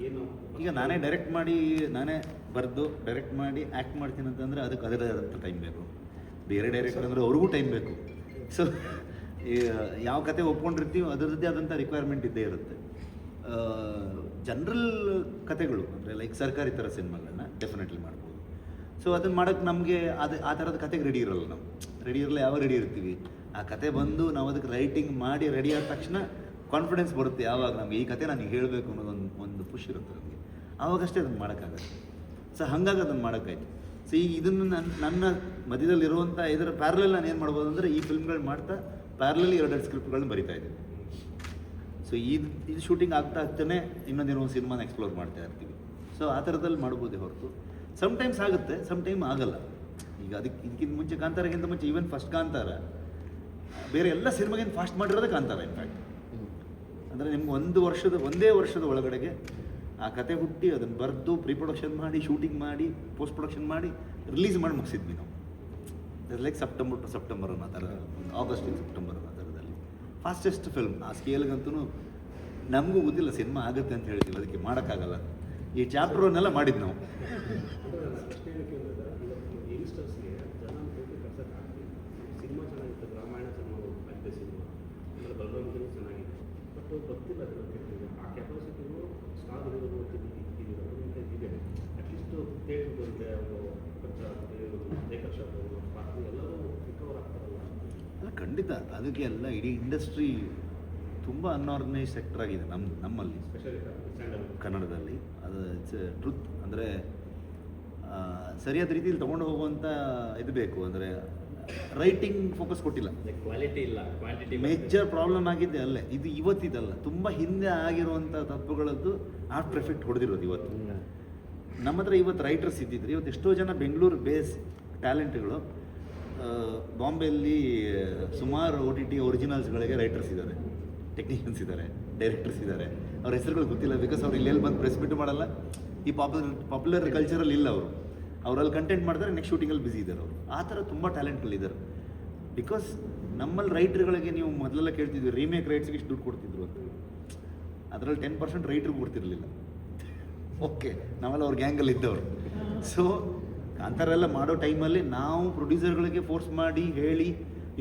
ಏನು ಈಗ ನಾನೇ ಡೈರೆಕ್ಟ್ ಮಾಡಿ, ನಾನೇ ಬರೆದು ಡೈರೆಕ್ಟ್ ಮಾಡಿ ಆ್ಯಕ್ಟ್ ಮಾಡ್ತೀನಿ ಅಂತಂದರೆ ಅದಕ್ಕೆ ಅದರದೇ ಆದಂಥ ಟೈಮ್ ಬೇಕು. ಬೇರೆ ಡೈರೆಕ್ಟರ್ ಅಂದರೆ ಅವ್ರಿಗೂ ಟೈಮ್ ಬೇಕು. ಸೊ ಯಾವ ಕತೆ ಒಪ್ಕೊಂಡಿರ್ತೀವೋ ಅದರದ್ದೇ ಆದಂಥ ರಿಕ್ವೈರ್ಮೆಂಟ್ ಇದ್ದೇ ಇರುತ್ತೆ. ಜನರಲ್ ಕತೆಗಳು ಅಂದರೆ ಲೈಕ್ ಸರ್ಕಾರಿ ಥರ ಸಿನಿಮಾಗಳನ್ನ ಡೆಫಿನೆಟ್ಲಿ ಮಾಡ್ಬೋದು. ಸೊ ಅದನ್ನು ಮಾಡೋಕ್ಕೆ ನಮಗೆ ಆ ಥರದ ಕತೆಗೆ ರೆಡಿ ಇರೋಲ್ಲ. ನಾವು ರೆಡಿ ಇರಲ್ಲ. ಯಾವಾಗ ರೆಡಿ ಇರ್ತೀವಿ, ಆ ಕತೆ ಬಂದು ನಾವು ಅದಕ್ಕೆ ರೈಟಿಂಗ್ ಮಾಡಿ ರೆಡಿ ಆದ ತಕ್ಷಣ ಕಾನ್ಫಿಡೆನ್ಸ್ ಬರುತ್ತೆ. ಯಾವಾಗ ನಮಗೆ ಈ ಕತೆ ನನಗೆ ಹೇಳಬೇಕು ಅನ್ನೋದೊಂದು ಪುಷ್ ಇರುತ್ತೆ ನಮಗೆ, ಆವಾಗಷ್ಟೇ ಅದನ್ನು ಮಾಡೋಕ್ಕಾಗತ್ತೆ. ಸೊ ಹಾಗಾಗಿ ಅದನ್ನು ಮಾಡೋಕ್ಕಾಯ್ತು. ಸೊ ಈಗ ಇದನ್ನು ನನ್ನ ಮಧ್ಯದಲ್ಲಿರುವಂಥ ಇದರ ಪ್ಯಾರಲಲ್ ನಾನು ಏನು ಮಾಡ್ಬೋದು ಅಂದರೆ ಈ ಫಿಲ್ಮ್ಗಳು ಮಾಡ್ತಾ ಪ್ಯಾರಲಲ್ಲಿ 2 ಸ್ಕ್ರಿಪ್ಟ್ಗಳನ್ನ ಬರಿತಾ ಇದ್ದೀನಿ. ಸೊ ಇದು ಶೂಟಿಂಗ್ ಆಗ್ತಾನೆ ಇನ್ನೊಂದೇನೋ ಸಿನಿಮಾನ ಎಕ್ಸ್ಪ್ಲೋರ್ ಮಾಡ್ತಾ ಇರ್ತೀವಿ. ಸೊ ಆ ಥರದಲ್ಲಿ ಮಾಡ್ಬೋದೇ ಹೊರತು ಸಮ್ಟೈಮ್ಸ್ ಆಗುತ್ತೆ, ಸಮ್ಟೈಮ್ ಆಗಲ್ಲ. ಈಗ ಇದಕ್ಕಿಂತ ಮುಂಚೆ ಕಾಂತಾರಕ್ಕಿಂತ ಮುಂಚೆ ಈವನ್ ಫಸ್ಟ್ ಕಾಂತಾರ ಬೇರೆ ಎಲ್ಲ ಸಿನಿಮಾಗಿಂತ ಫಾಸ್ಟ್ ಮಾಡಿರೋದೇ ಕಾಂತಾರ. ಇನ್ಫ್ಯಾಕ್ಟ್ ಅಂದರೆ ನಿಮ್ಗೆ ಒಂದೇ ವರ್ಷದ ಒಳಗಡೆಗೆ ಆ ಕತೆ ಹುಟ್ಟಿ ಅದನ್ನು ಬರೆದು ಪ್ರೀ ಪ್ರೊಡಕ್ಷನ್ ಮಾಡಿ ಶೂಟಿಂಗ್ ಮಾಡಿ ಪೋಸ್ಟ್ ಪ್ರೊಡಕ್ಷನ್ ಮಾಡಿ ರಿಲೀಸ್ ಮಾಡಿ ಮುಗಿಸಿದ್ವಿ ನಾವು. ಲೈಕ್ ಸೆಪ್ಟೆಂಬರ್ ಟು ಸೆಪ್ಟೆಂಬರ್ ಅನ್ನೋ ಥರ, ಆಗಸ್ಟ್ ಟು ಸೆಪ್ಟೆಂಬರ್ ಅನ್ನೋ ಥರದಲ್ಲಿ ಫಾಸ್ಟೆಸ್ಟ್ ಫಿಲ್ಮ್. ಆ ಸ್ಕೇಲ್ಗಂತೂ ನಮಗೂ ಗೊತ್ತಿಲ್ಲ ಸಿನಿಮಾ ಆಗುತ್ತೆ ಅಂತ ಹೇಳ್ತೀವಿ, ಅದಕ್ಕೆ ಮಾಡೋಕ್ಕಾಗಲ್ಲ. ಈ ಚಾಪ್ಟರ್ನೆಲ್ಲ ಮಾಡಿದ್ದು ನಾವು. ಅಷ್ಟೇ ಏನಕ್ಕೆ ಅಂದರೆ ಇವತ್ತು ಯಂಗ್ಸ್ಟರ್ಸ್ಗೆ ಜನ ಕರ್ಸೋಕ್ಕಾಗ್ತಿಲ್ಲ. ಸಿನಿಮಾ ಚೆನ್ನಾಗಿತ್ತು, ರಾಮಾಯಣ ಚೆನ್ನಾಗಿ ಆಗಿದೆ ಸಿನಿಮಾ, ಆಮೇಲೆ ಬಲರಾಮದೇವ್ ಚೆನ್ನಾಗಿದೆ, ಬಟ್ ಗೊತ್ತಿಲ್ಲ ಅದರ ಬಗ್ಗೆ. ಆ ಕೆಪಾಸಿಟಿಗೂ ಸ್ಟಾರ್ ಹೀರೋಗಳು ಇದೆ. ಅಟ್ಲೀಸ್ಟ್ ಥಿಯೇಟ್ರ್ ಬಂದರೆ ಅವರು ಖರ್ಚು ಆಗುತ್ತೆ, ಖರ್ಚು ಆಗ್ಬೋದು, ಎಲ್ಲರೂ ರಿಕವರ್ ಆಗ್ತಾರಲ್ಲ. ಅಲ್ಲ ಖಂಡಿತ, ಅದಕ್ಕೆ ಎಲ್ಲ ಇಡೀ ಇಂಡಸ್ಟ್ರಿ ತುಂಬ ಅನ್ಆರ್ಗನೈಸ್ ಸೆಕ್ಟರ್ ಆಗಿದೆ ನಮ್ಮಲ್ಲಿ, ಸ್ಪೆಷಲಿ ಕನ್ನಡದಲ್ಲಿ. ಅದು ಇಟ್ಸ್ ಟ್ರುತ್. ಅಂದರೆ ಸರಿಯಾದ ರೀತಿಯಲ್ಲಿ ತೊಗೊಂಡು ಹೋಗುವಂಥ ಇದು ಬೇಕು. ಅಂದರೆ ರೈಟಿಂಗ್ ಫೋಕಸ್ ಕೊಟ್ಟಿಲ್ಲ, ಕ್ವಾಲಿಟಿ ಇಲ್ಲ, ಕ್ವಾಂಟಿಟಿ. ಮೇಜರ್ ಪ್ರಾಬ್ಲಮ್ ಆಗಿದ್ದೆ ಅಲ್ಲೇ. ಇದು ಇವತ್ತಿದಲ್ಲ, ತುಂಬ ಹಿಂದೆ ಆಗಿರುವಂಥ ತಪ್ಪುಗಳದ್ದು ಆಫ್ಟರ್ ಎಫೆಕ್ಟ್ ಹೊಡೆದಿರೋದು ಇವತ್ತು. ನಮ್ಮ ಹತ್ರ ಇವತ್ತು ರೈಟರ್ಸ್ ಇದ್ದಿದ್ರು, ಇವತ್ತು ಎಷ್ಟೋ ಜನ ಬೆಂಗಳೂರು ಬೇಸ್ ಟ್ಯಾಲೆಂಟ್ಗಳು ಬಾಂಬೆಯಲ್ಲಿ ಸುಮಾರು OTT ಒರಿಜಿನಲ್ಸ್ಗಳಿಗೆ ರೈಟರ್ಸ್ ಇದ್ದಾರೆ, ಟೆಕ್ನಿಷಿಯನ್ಸ್ ಇದ್ದಾರೆ, ಡೈರೆಕ್ಟರ್ಸ್ ಇದ್ದಾರೆ. ಅವ್ರ ಹೆಸರುಗಳು ಗೊತ್ತಿಲ್ಲ, ಬಿಕಾಸ್ ಅವ್ರು ಇಲ್ಲೆಲ್ಲಿ ಬಂದು ಪ್ರೆಸ್ ಬಿಟ್ಟು ಮಾಡಲ್ಲ. ಈ ಪಾಪ್ಯುಲರ್ ಕಲ್ಚರಲ್ಲಿ ಇಲ್ಲ ಅವರು. ಅವರಲ್ಲಿ ಕಂಟೆಂಟ್ ಮಾಡ್ತಾರೆ, ನೆಕ್ಸ್ಟ್ ಶೂಟಿಂಗಲ್ಲಿ ಬ್ಯುಸಿ ಇದ್ದಾರೆ ಅವರು. ಆ ಥರ ತುಂಬ ಟ್ಯಾಲೆಂಟ್ಗಳಿದ್ದಾರೆ. ಬಿಕಾಸ್ ನಮ್ಮಲ್ಲಿ ರೈಟ್ರ್ಗಳಿಗೆ ನೀವು ಮೊದಲೆಲ್ಲ ಕೇಳ್ತಿದ್ವಿ ರೀಮೇಕ್ ರೈಟ್ಸ್ಗೆ ಇಷ್ಟು ದುಡ್ಡು ಕೊಡ್ತಿದ್ರು ಅಂತ. ಅದರಲ್ಲಿ 10% ರೈಟ್ರಿಗೆ ಕೊಡ್ತಿರಲಿಲ್ಲ. ಓಕೆ, ನಾವೆಲ್ಲ ಅವ್ರ ಗ್ಯಾಂಗಲ್ಲಿ ಇದ್ದವರು. ಸೊ ಕಾಂತಾರೆಲ್ಲ ಮಾಡೋ ಟೈಮಲ್ಲಿ ನಾವು ಪ್ರೊಡ್ಯೂಸರ್ಗಳಿಗೆ ಫೋರ್ಸ್ ಮಾಡಿ ಹೇಳಿ,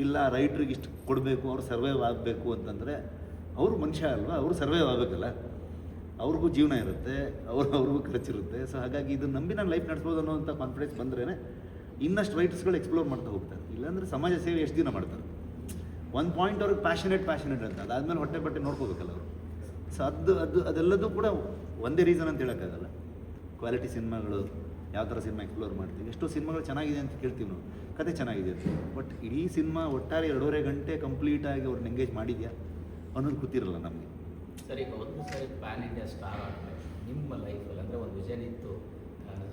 ಇಲ್ಲ ರೈಟ್ರಿಗೆ ಇಷ್ಟು ಕೊಡಬೇಕು, ಅವ್ರು ಸರ್ವೈವ್ ಆಗಬೇಕು ಅಂತಂದರೆ ಅವರು ಮನುಷ್ಯ ಅಲ್ವಾ, ಅವರು ಸರ್ವೈವ್ ಆಗಬೇಕಲ್ಲ, ಅವ್ರಿಗೂ ಜೀವನ ಇರುತ್ತೆ, ಅವ್ರಿಗೂ ಖರ್ಚಿರುತ್ತೆ. ಸೊ ಹಾಗಾಗಿ ಇದನ್ನು ನಂಬಿ ನಾನು ಲೈಫ್ ನಡೆಸ್ಬೋದು ಅನ್ನೋಂಥ ಕಾನ್ಫಿಡೆನ್ಸ್ ಬಂದ್ರೇ ಇನ್ನಷ್ಟು ರೈಟರ್ಸ್ಗಳು ಎಕ್ಸ್ಪ್ಲೋರ್ ಮಾಡ್ತಾ ಹೋಗ್ತಾರೆ. ಇಲ್ಲಾಂದರೆ ಸಮಾಜ ಸೇವೆ ಎಷ್ಟು ದಿನ ಮಾಡ್ತಾರೆ. ಒಂದು ಪಾಯಿಂಟ್ ಅವ್ರಿಗೆ ಪ್ಯಾಷನೇಟ್ ಅಂತ, ಅದಾದಮೇಲೆ ಹೊಟ್ಟೆ ಬಟ್ಟೆ ನೋಡ್ಕೋಬೇಕಲ್ಲ ಅವರು. ಸೊ ಅದೆಲ್ಲದೂ ಕೂಡ ಒಂದೇ ರೀಸನ್ ಅಂತ ಹೇಳೋಕ್ಕಾಗಲ್ಲ. ಕ್ವಾಲಿಟಿ ಸಿನಿಮಾಗಳು, ಯಾವ ಥರ ಸಿನಿಮಾ ಎಕ್ಸ್ಪ್ಲೋರ್ ಮಾಡ್ತೀವಿ. ಎಷ್ಟೋ ಸಿನಿಮಾಗಳು ಚೆನ್ನಾಗಿದೆ ಅಂತ ಕೇಳ್ತೀವಿ ನಾವು, ಕತೆ ಚೆನ್ನಾಗಿದೆ ಅಂತ. ಬಟ್ ಇಡೀ ಸಿನಿಮಾ ಒಟ್ಟಾರೆ 2.5 ಗಂಟೆ ಕಂಪ್ಲೀಟಾಗಿ ಅವ್ರನ್ನ ಎಂಗೇಜ್ ಮಾಡಿದ್ಯಾ ಅನ್ನೋದು ಗೊತ್ತಿರಲ್ಲ ನಮಗೆ. ಸರ್, ಈಗ ಒಂದು ಸರಿ ಪ್ಯಾನ್ ಇಂಡಿಯಾ ಸ್ಟಾರ್ ಆಗಬೇಕು ನಿಮ್ಮ ಲೈಫಲ್ಲಿ, ಅಂದರೆ ಒಂದು ವಿಷನ್ ಇತ್ತು,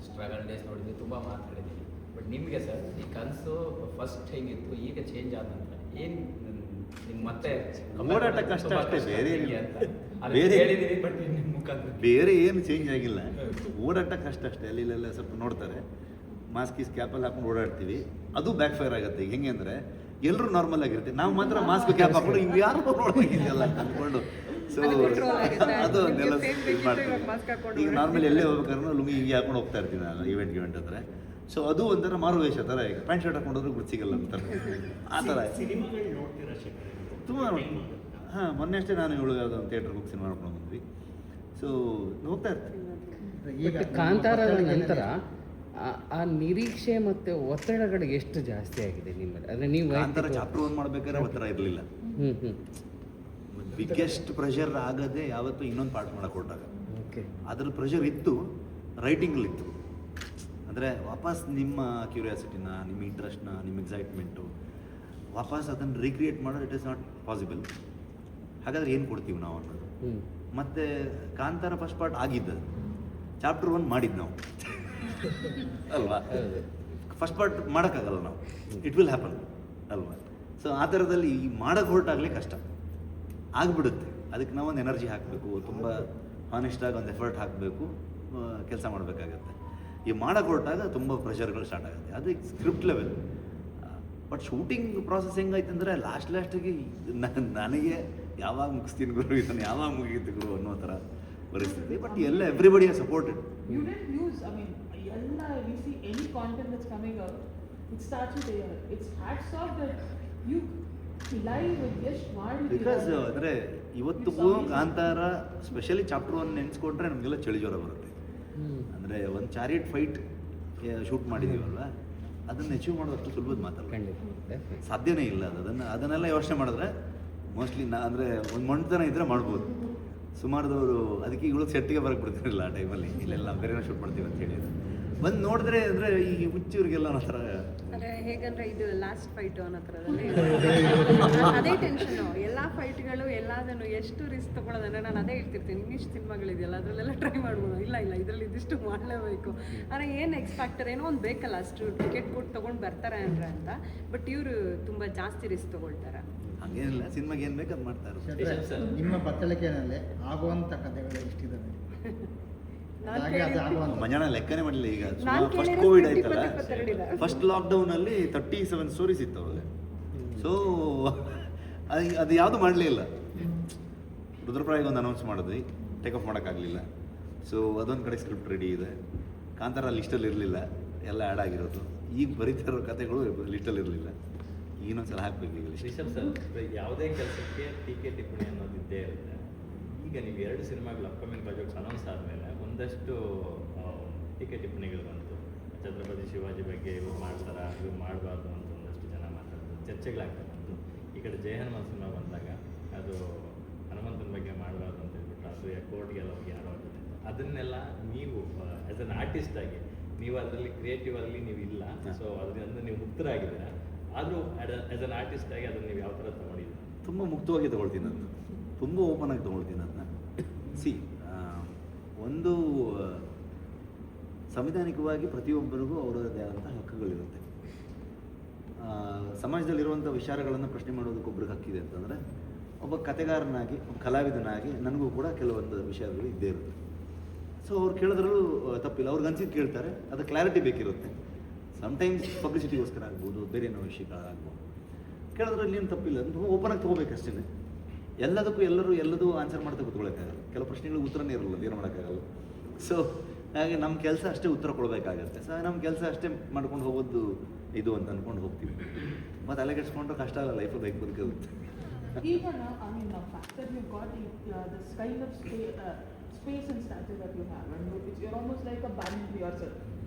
ಸ್ಟ್ರಗಲ್ ಡೇಸ್ ನೋಡಿದ್ವಿ, ತುಂಬ ಮಾತಾಡಿದ್ದೀವಿ. ಬಟ್ ನಿಮಗೆ ಸರ್ ಈ ಕನಸು ಫಸ್ಟ್ ಹೇಗಿತ್ತು, ಈಗ ಚೇಂಜ್ ಆದ ನಂತರ ಏನು ನಿಮ್ಮ ಮತ್ತೆ ಓಡಾಟ ಕಷ್ಟ ಅಷ್ಟೇ, ಬೇರೆ ಹೇಳಿದ್ದೀರಿ. ಬಟ್ ನಿಮ್ಮ ಮುಖಾಂತರ ಬೇರೆ ಏನು ಚೇಂಜ್ ಆಗಿಲ್ಲ. ಓಡಾಟ ಕಷ್ಟ ಅಷ್ಟೇ. ಅಲ್ಲಿಲ್ಲೆಲ್ಲ ಸ್ವಲ್ಪ ನೋಡ್ತಾರೆ, ಮಾಸ್ಕ್ ಕ್ಯಾಪಲ್ಲಿ ಹಾಕೊಂಡು ಓಡಾಡ್ತೀವಿ. ಅದು ಬ್ಯಾಕ್ ಫೈರ್ ಆಗುತ್ತೆ. ಈಗ ಹೆಂಗೆ ಅಂದರೆ ಎಲ್ಲರೂ ನಾರ್ಮಲ್ ಆಗಿರ್ತೀವಿ, ನಾವು ಮಾತ್ರ ಮಾಸ್ಕ್ ಕ್ಯಾಪ್ ಹಾಕೊಂಡು ಹಿಂಗೆ ಯಾರು ನೋಡೋದಿದೆಯಲ್ಲ ಅಂತ ಅಂದ್ಕೊಂಡು. ಸೊ ಅದು ಅದನ್ನೆಲ್ಲ ಇದು ಮಾಡ್ತೀವಿ. ಈಗ ನಾರ್ಮಲ್ ಎಲ್ಲೇ ಹೋಗ್ಬೇಕಾದ್ರೆ ಲುಂಗಿ ಹಿಂಗೆ ಹಾಕೊಂಡು ಹೋಗ್ತಾ ಇರ್ತೀನಿ ನಾನು ಇವೆಂಟ್ ಅಂದರೆ. ಸೊ ಅದು ಒಂಥರ ಮಾರುವೇಷ ಥರ. ಈಗ ಪ್ಯಾಂಟ್ ಶರ್ಟ್ ಹಾಕೊಂಡೋದ್ರೆ ಗುಡ್ ಸಿಗಲ್ಲ ಅಂತಾರೆ, ಆ ಥರ ಸಿನಿಮಾಗಳು ನೋಡ್ತೀರಾ? ತುಂಬ ಹಾಂ ಮೊನ್ನೆ ಅಷ್ಟೇ ನಾನು ಇವಳು ಯಾವುದೋ ಒಂದು ಥಿಯೇಟ್ರಿಗೆ ಹೋಗಿ ಸಿನಿಮಾ ನೋಡ್ಕೊಂಡು ಬಂದ್ವಿ. ಸೊ ಹೋಗ್ತಾ ಇರ್ತೀವಿ. ಬಟ್ ಕಾಂತಾರದ ನಂತರ ಆ ನಿರೀಕ್ಷೆ ಮತ್ತು ಒತ್ತಡಗಳು ಎಷ್ಟು ಜಾಸ್ತಿ ಆಗಿದೆ ನಿಮ್ಮಲ್ಲಿ? ಅಂದರೆ ನೀವು ಕಾಂತಾರ ಚಾಪ್ಟರ್ 1 ಮಾಡ್ಬೇಕಾದ್ರೆ ಒತ್ತಡ ಇರಲಿಲ್ಲ. ಬಿಗ್ಗೆಸ್ಟ್ ಪ್ರೆಷರ್ ಆಗದೆ ಯಾವತ್ತೂ ಇನ್ನೊಂದು ಪಾರ್ಟ್ ಮಾಡಕ್ಕೆ ಹೊರಟಾಗ ಓಕೆ, ಅದ್ರ ಪ್ರೆಷರ್ ಇತ್ತು, ರೈಟಿಂಗಲ್ಲಿತ್ತು. ಅಂದರೆ ವಾಪಸ್ ನಿಮ್ಮ ಕ್ಯೂರಿಯಾಸಿಟಿನ, ನಿಮ್ಮ ಇಂಟ್ರೆಸ್ಟ್ನ, ನಿಮ್ಮ ಎಕ್ಸೈಟ್ಮೆಂಟು ವಾಪಸ್ ಅದನ್ನು ರೀಕ್ರಿಯೇಟ್ ಮಾಡೋದು ಇಟ್ ಈಸ್ ನಾಟ್ ಪಾಸಿಬಲ್. ಹಾಗಾದ್ರೆ ಏನು ಕೊಡ್ತೀವಿ ನಾವು ಅನ್ನೋದು. ಮತ್ತು ಕಾಂತಾರ ಫಸ್ಟ್ ಪಾರ್ಟ್ ಆಗಿದ್ದದು, ಚಾಪ್ಟರ್ 1 ಮಾಡಿದ್ದು ನಾವು ಅಲ್ವಾ. ಫಸ್ಟ್ ಪಾರ್ಟ್ ಮಾಡೋಕ್ಕಾಗಲ್ಲ ನಾವು, ಇಟ್ ವಿಲ್ ಹ್ಯಾಪನ್ ಅಲ್ವಾ. ಸೊ ಆ ಥರದಲ್ಲಿ ಈ ಮಾಡೋಕ್ಕೆ ಹೊರಟಾಗಲೇ ಕಷ್ಟ ಆಗಿಬಿಡುತ್ತೆ. ಅದಕ್ಕೆ ನಾವೊಂದು ಎನರ್ಜಿ ಹಾಕಬೇಕು, ತುಂಬ ಹಾನೆಸ್ಟಾಗಿ ಒಂದು ಎಫರ್ಟ್ ಹಾಕಬೇಕು, ಕೆಲಸ ಮಾಡಬೇಕಾಗತ್ತೆ. ಈ ಮಾಡೋಕ್ಕೆ ಹೊರಟಾಗ ತುಂಬ ಪ್ರೆಷರ್ಗಳು ಸ್ಟಾರ್ಟ್ ಆಗುತ್ತೆ. ಅದು script level. But shooting process ಹೆಂಗಾಯ್ತು ಅಂದರೆ ಲಾಸ್ಟಿಗೆ ನನಗೆ ಯಾವಾಗ ಮುಗಿಸ್ತೀನಿ ಗುರು, ಇದನ್ನು ಯಾವಾಗ ಮುಗಿಯುತ್ತೆ ಗುರು ಅನ್ನೋ ಥರ ಪರಿಸ್ಥಿತಿ. ಬಟ್ ಎಲ್ಲ everybody are supported. You didn't use, I mean, we see any content that's coming out, it starts with AI. It's hats off that you live with just ಮಾಡಿ. ಬಿಕಾಸ್ ಅಂದರೆ ಇವತ್ತಿಗೂ ಕಾಂತಾರ ಸ್ಪೆಷಲಿ ಚಾಪ್ಟರ್ 1 ನೆನೆಸ್ಕೊಂಡ್ರೆ ನಮಗೆಲ್ಲ ಚಳಿ ಜ್ವರ ಬರುತ್ತೆ. ಅಂದರೆ ಒಂದು ಚಾರಿಯಟ್ ಫೈಟ್ ಶೂಟ್ ಮಾಡಿದ್ದೀವಲ್ವ, ಅದನ್ನು ಅಚೀವ್ ಮಾಡೋದಷ್ಟು ಸುಲಭದ ಮಾತಲ್ಲ, ಸಾಧ್ಯನೇ ಇಲ್ಲ. ಅದನ್ನೆಲ್ಲ ಯೋಚನೆ ಮಾಡಿದ್ರೆ ಮೋಸ್ಟ್ಲಿ ಅಂದರೆ ಒಂದು ಮೊಂಡತನ ಇದ್ದರೆ ಮಾಡ್ಬೋದು. ಸುಮಾರದವರು ಅದಕ್ಕೆ ಇವಳು ಸೆಟ್ಟಿಗೆ ಬರಕ್ಕೆ ಬಿಡ್ತಿರಲಿಲ್ಲ ಆ ಟೈಮಲ್ಲಿ. ಇಲ್ಲೆಲ್ಲ ಬೇರೆನೋ ಶೂಟ್ ಮಾಡ್ತೀವಿ ಅಂತ ಹೇಳಿ ಬಂದು ನೋಡಿದ್ರೆ ಅಂದರೆ ಈ ಹುಚ್ಚೂರಿಗೆಲ್ಲ ಅನ್ನೋ ಥರ. ಅಂದರೆ ಹೇಗಂದ್ರೆ ಇದು ಲಾಸ್ಟ್ ಫೈಟು ಅನ್ನೋ ಥರದಲ್ಲಿ ಅದೇ ಟೆನ್ಷನು. ಎಲ್ಲ ಫೈಟ್ಗಳು ಎಲ್ಲದನ್ನು ಎಷ್ಟು ರಿಸ್ಕ್ ತೊಗೊಳೋದಂದ್ರೆ ನಾನು ಅದೇ ಹೇಳ್ತಿರ್ತೀನಿ, ಇಂಗ್ಲೀಷ್ ಸಿನಿಮಾಗಳಿದೆಯಲ್ಲ ಅದರಲ್ಲೆಲ್ಲ ಟ್ರೈ ಮಾಡ್ಬೋದು. ಇಲ್ಲ ಇದರಲ್ಲಿ ಇದಿಷ್ಟು ಮಾಡಲೇಬೇಕು. ಆದರೆ ಏನು ಎಕ್ಸ್ಪೆಕ್ಟರ್ ಏನೋ ಒಂದು ಬೇಕಲ್ಲ, ಅಷ್ಟು ಟಿಕೆಟ್ ಕೊಟ್ಟು ತೊಗೊಂಡು ಬರ್ತಾರೆ ಅಂದರೆ ಅಂತ. ಬಟ್ ಇವರು ತುಂಬ ಜಾಸ್ತಿ ರಿಸ್ಕ್ ತೊಗೊಳ್ತಾರೆ. ಹಂಗೇನಿಲ್ಲ, ಸಿನಿಮಾಗೆ ಏನು ಬೇಕು ಅದು ಮಾಡ್ತಾ ಇರೋದು. ನಿಮ್ಮ ಬತ್ತಳಿಕೆಯಲ್ಲಿ ಆಗುವಂಥ ಕಥೆಗಳು ಎಷ್ಟಿದ್ದಾವೆ? ಹಾಗೆ ಅದು ಆಗುವಂಥ ಮಂಜಾನ ಲೆಕ್ಕನೇ ಮಾಡಲಿಲ್ಲ. ಈಗ ನಾನು ಫಸ್ಟ್ ಕೇಳಿರೋದು ಕೋವಿಡ್ 22 ಆಯ್ತಲ್ಲ, ಫಸ್ಟ್ ಲಾಕ್ಡೌನಲ್ಲಿ 37 ಸ್ಟೋರೀಸ್ ಇತ್ತು ಅವಾಗ. ಸೊ ಅದು ಯಾವುದು ಮಾಡಲೇ ಇಲ್ಲ. ರುದ್ರಪ್ರಾಯಿಗೆ ಒಂದು ಅನೌನ್ಸ್ ಮಾಡಿದ್ವಿ, ಟೇಕ್ ಆಫ್ ಮಾಡೋಕ್ಕಾಗಲಿಲ್ಲ. ಸೊ ಅದೊಂದು ಕಡೆ ಸ್ಕ್ರಿಪ್ಟ್ ರೆಡಿ ಇದೆ. ಕಾಂತಾರ ಲಿಸ್ಟಲ್ಲಿ ಇರಲಿಲ್ಲ, ಎಲ್ಲ ಆ್ಯಡ್ ಆಗಿರೋದು. ಈಗ ಬರೀತಾ ಇರೋ ಕಥೆಗಳು ಲಿಸ್ಟಲ್ಲಿ ಇರಲಿಲ್ಲ. ಇನ್ನೊಂದ್ಸಲ ಹಾಕ್ಬೇಕು ಈಗ ಲಿಸ್ಟ್. ರಿಷಬ್ ಸರ್, ಯಾವುದೇ ಕೆಲಸಕ್ಕೆ ಟೀಕೆ ಟಿಪ್ಪಣಿ ಅನ್ನೋದು ಇದ್ದೇ ಇರುತ್ತೆ. ಈಗ ನೀವು 2 ಸಿನಿಮಾಗಳು ಅಪ್ಕಮಿಂಗ್ ಪ್ರಾಜೆಕ್ಟ್ಸ್ ಅನೌನ್ಸ್ ಆದಮೇಲೆ ಒಂದಷ್ಟು ಟೀಕೆ ಟಿಪ್ಪಣಿಗಳು ಬಂತು. ಛತ್ರಪತಿ ಶಿವಾಜಿ ಬಗ್ಗೆ ಇವ್ರು ಮಾಡ್ತಾರಾ, ಇವ್ರು ಮಾಡಬಾರ್ದು ಅಂತ ಒಂದಷ್ಟು ಜನ ಮಾತಾಡ್ತಾರೆ, ಚರ್ಚೆಗಳಾಗ್ತಾ ಬಂತು. ಈ ಕಡೆ ಜಯ ಹನುಮಾನ್ ಸಿನಿಮಾ ಬಂದಾಗ ಅದು ಹನುಮಂತನ ಬಗ್ಗೆ ಮಾಡಬಾರ್ದು ಅಂತ ಹೇಳ್ಬಿಟ್ಟು ಅದು ಕೋರ್ಟ್ಗೆಲ್ಲ ಹೋಗಿ ಆಡೋದು. ಅದನ್ನೆಲ್ಲ ನೀವು ಆ್ಯಸ್ ಅನ್ ಆರ್ಟಿಸ್ಟ್ ಆಗಿ ನೀವು ಅದರಲ್ಲಿ ಕ್ರಿಯೇಟಿವ್ ಆಗಿ ನೀವು ಇಲ್ಲ, ಸೊ ಅದರಿಂದ ನೀವು ಮುಕ್ತರಾಗಿದ್ದೀರಾ. ಆದರೂ ಆ್ಯಸ್ ಅನ್ ಆರ್ಟಿಸ್ಟ್ ಆಗಿ ಅದನ್ನು ನೀವು ಯಾವ ಥರ ತೊಗೊಂಡಿದ್ದೀರಾ? ತುಂಬ ಮುಕ್ತವಾಗಿ ತೊಗೊಳ್ತೀನಿ ನಾನು, ತುಂಬ ಓಪನ್ ಆಗಿ ತೊಗೊಳ್ತೀನಿ ಅದನ್ನ. ಒಂದು ಸಂವಿಧಾನಿಕವಾಗಿ ಪ್ರತಿಯೊಬ್ಬರಿಗೂ ಅವರದೇ ಆದಂಥ ಹಕ್ಕುಗಳಿರುತ್ತೆ. ಸಮಾಜದಲ್ಲಿರುವಂಥ ವಿಚಾರಗಳನ್ನು ಪ್ರಶ್ನೆ ಮಾಡೋದಕ್ಕೊಬ್ರಿಗೆ ಹಕ್ಕಿದೆ ಅಂತಂದರೆ, ಒಬ್ಬ ಕಥೆಗಾರನಾಗಿ, ಒಬ್ಬ ಕಲಾವಿದನಾಗಿ ನನಗೂ ಕೂಡ ಕೆಲವೊಂದು ವಿಷಯಗಳು ಇದ್ದೇ ಇರುತ್ತೆ. ಸೊ ಅವ್ರು ಕೇಳಿದ್ರಲ್ಲೂ ತಪ್ಪಿಲ್ಲ, ಅವ್ರಿಗೆ ಅನ್ಸಿದ್ದು ಕೇಳ್ತಾರೆ. ಅದು ಕ್ಲಾರಿಟಿ ಬೇಕಿರುತ್ತೆ. ಸಮ್ಟೈಮ್ಸ್ ಪಬ್ಲಿಸಿಟಿಗೋಸ್ಕರ ಆಗ್ಬೋದು, ಬೇರೆ ಏನೋ ವಿಷಯಗಳಾಗ್ಬೋದು. ಕೇಳಿದ್ರಲ್ಲಿ ಏನು ತಪ್ಪಿಲ್ಲ, ಓಪನ್ ಆಗಿ ತೊಗೋಬೇಕಷ್ಟೇ. ಎಲ್ಲದಕ್ಕೂ ಎಲ್ಲದೂ ಆನ್ಸರ್ ಮಾಡ್ತಾ ಕೂತ್ಕೊಳ್ಳೋಕ್ಕಾಗಲ್ಲ. ಕೆಲವು ಪ್ರಶ್ನೆಗಳು ಉತ್ತರನೇ ಇರಲ್ಲ, ಏನು ಮಾಡೋಕ್ಕಾಗಲ್ಲ. ಸೊ ಹಾಗೆ ನಮ್ಮ ಕೆಲಸ ಅಷ್ಟೇ ಉತ್ತರ ಕೊಡಬೇಕಾಗತ್ತೆ. ಸೊ ನಮ್ಮ ಕೆಲಸ ಅಷ್ಟೇ ಮಾಡ್ಕೊಂಡು ಹೋಗೋದು ಇದು ಅಂತ ಅಂದ್ಕೊಂಡು ಹೋಗ್ತೀವಿ. ಮತ್ತು ಅಲೆ ಕೆಡ್ಸ್ಕೊಂಡ್ರೆ ಕಷ್ಟ ಅಲ್ಲ, ಲೈಫಲ್ಲಿ bike ಬದುಕೋಗುತ್ತೆ. Even I mean the fact that you've got this kind of space and stature that you have, and you're almost like a band to yourself.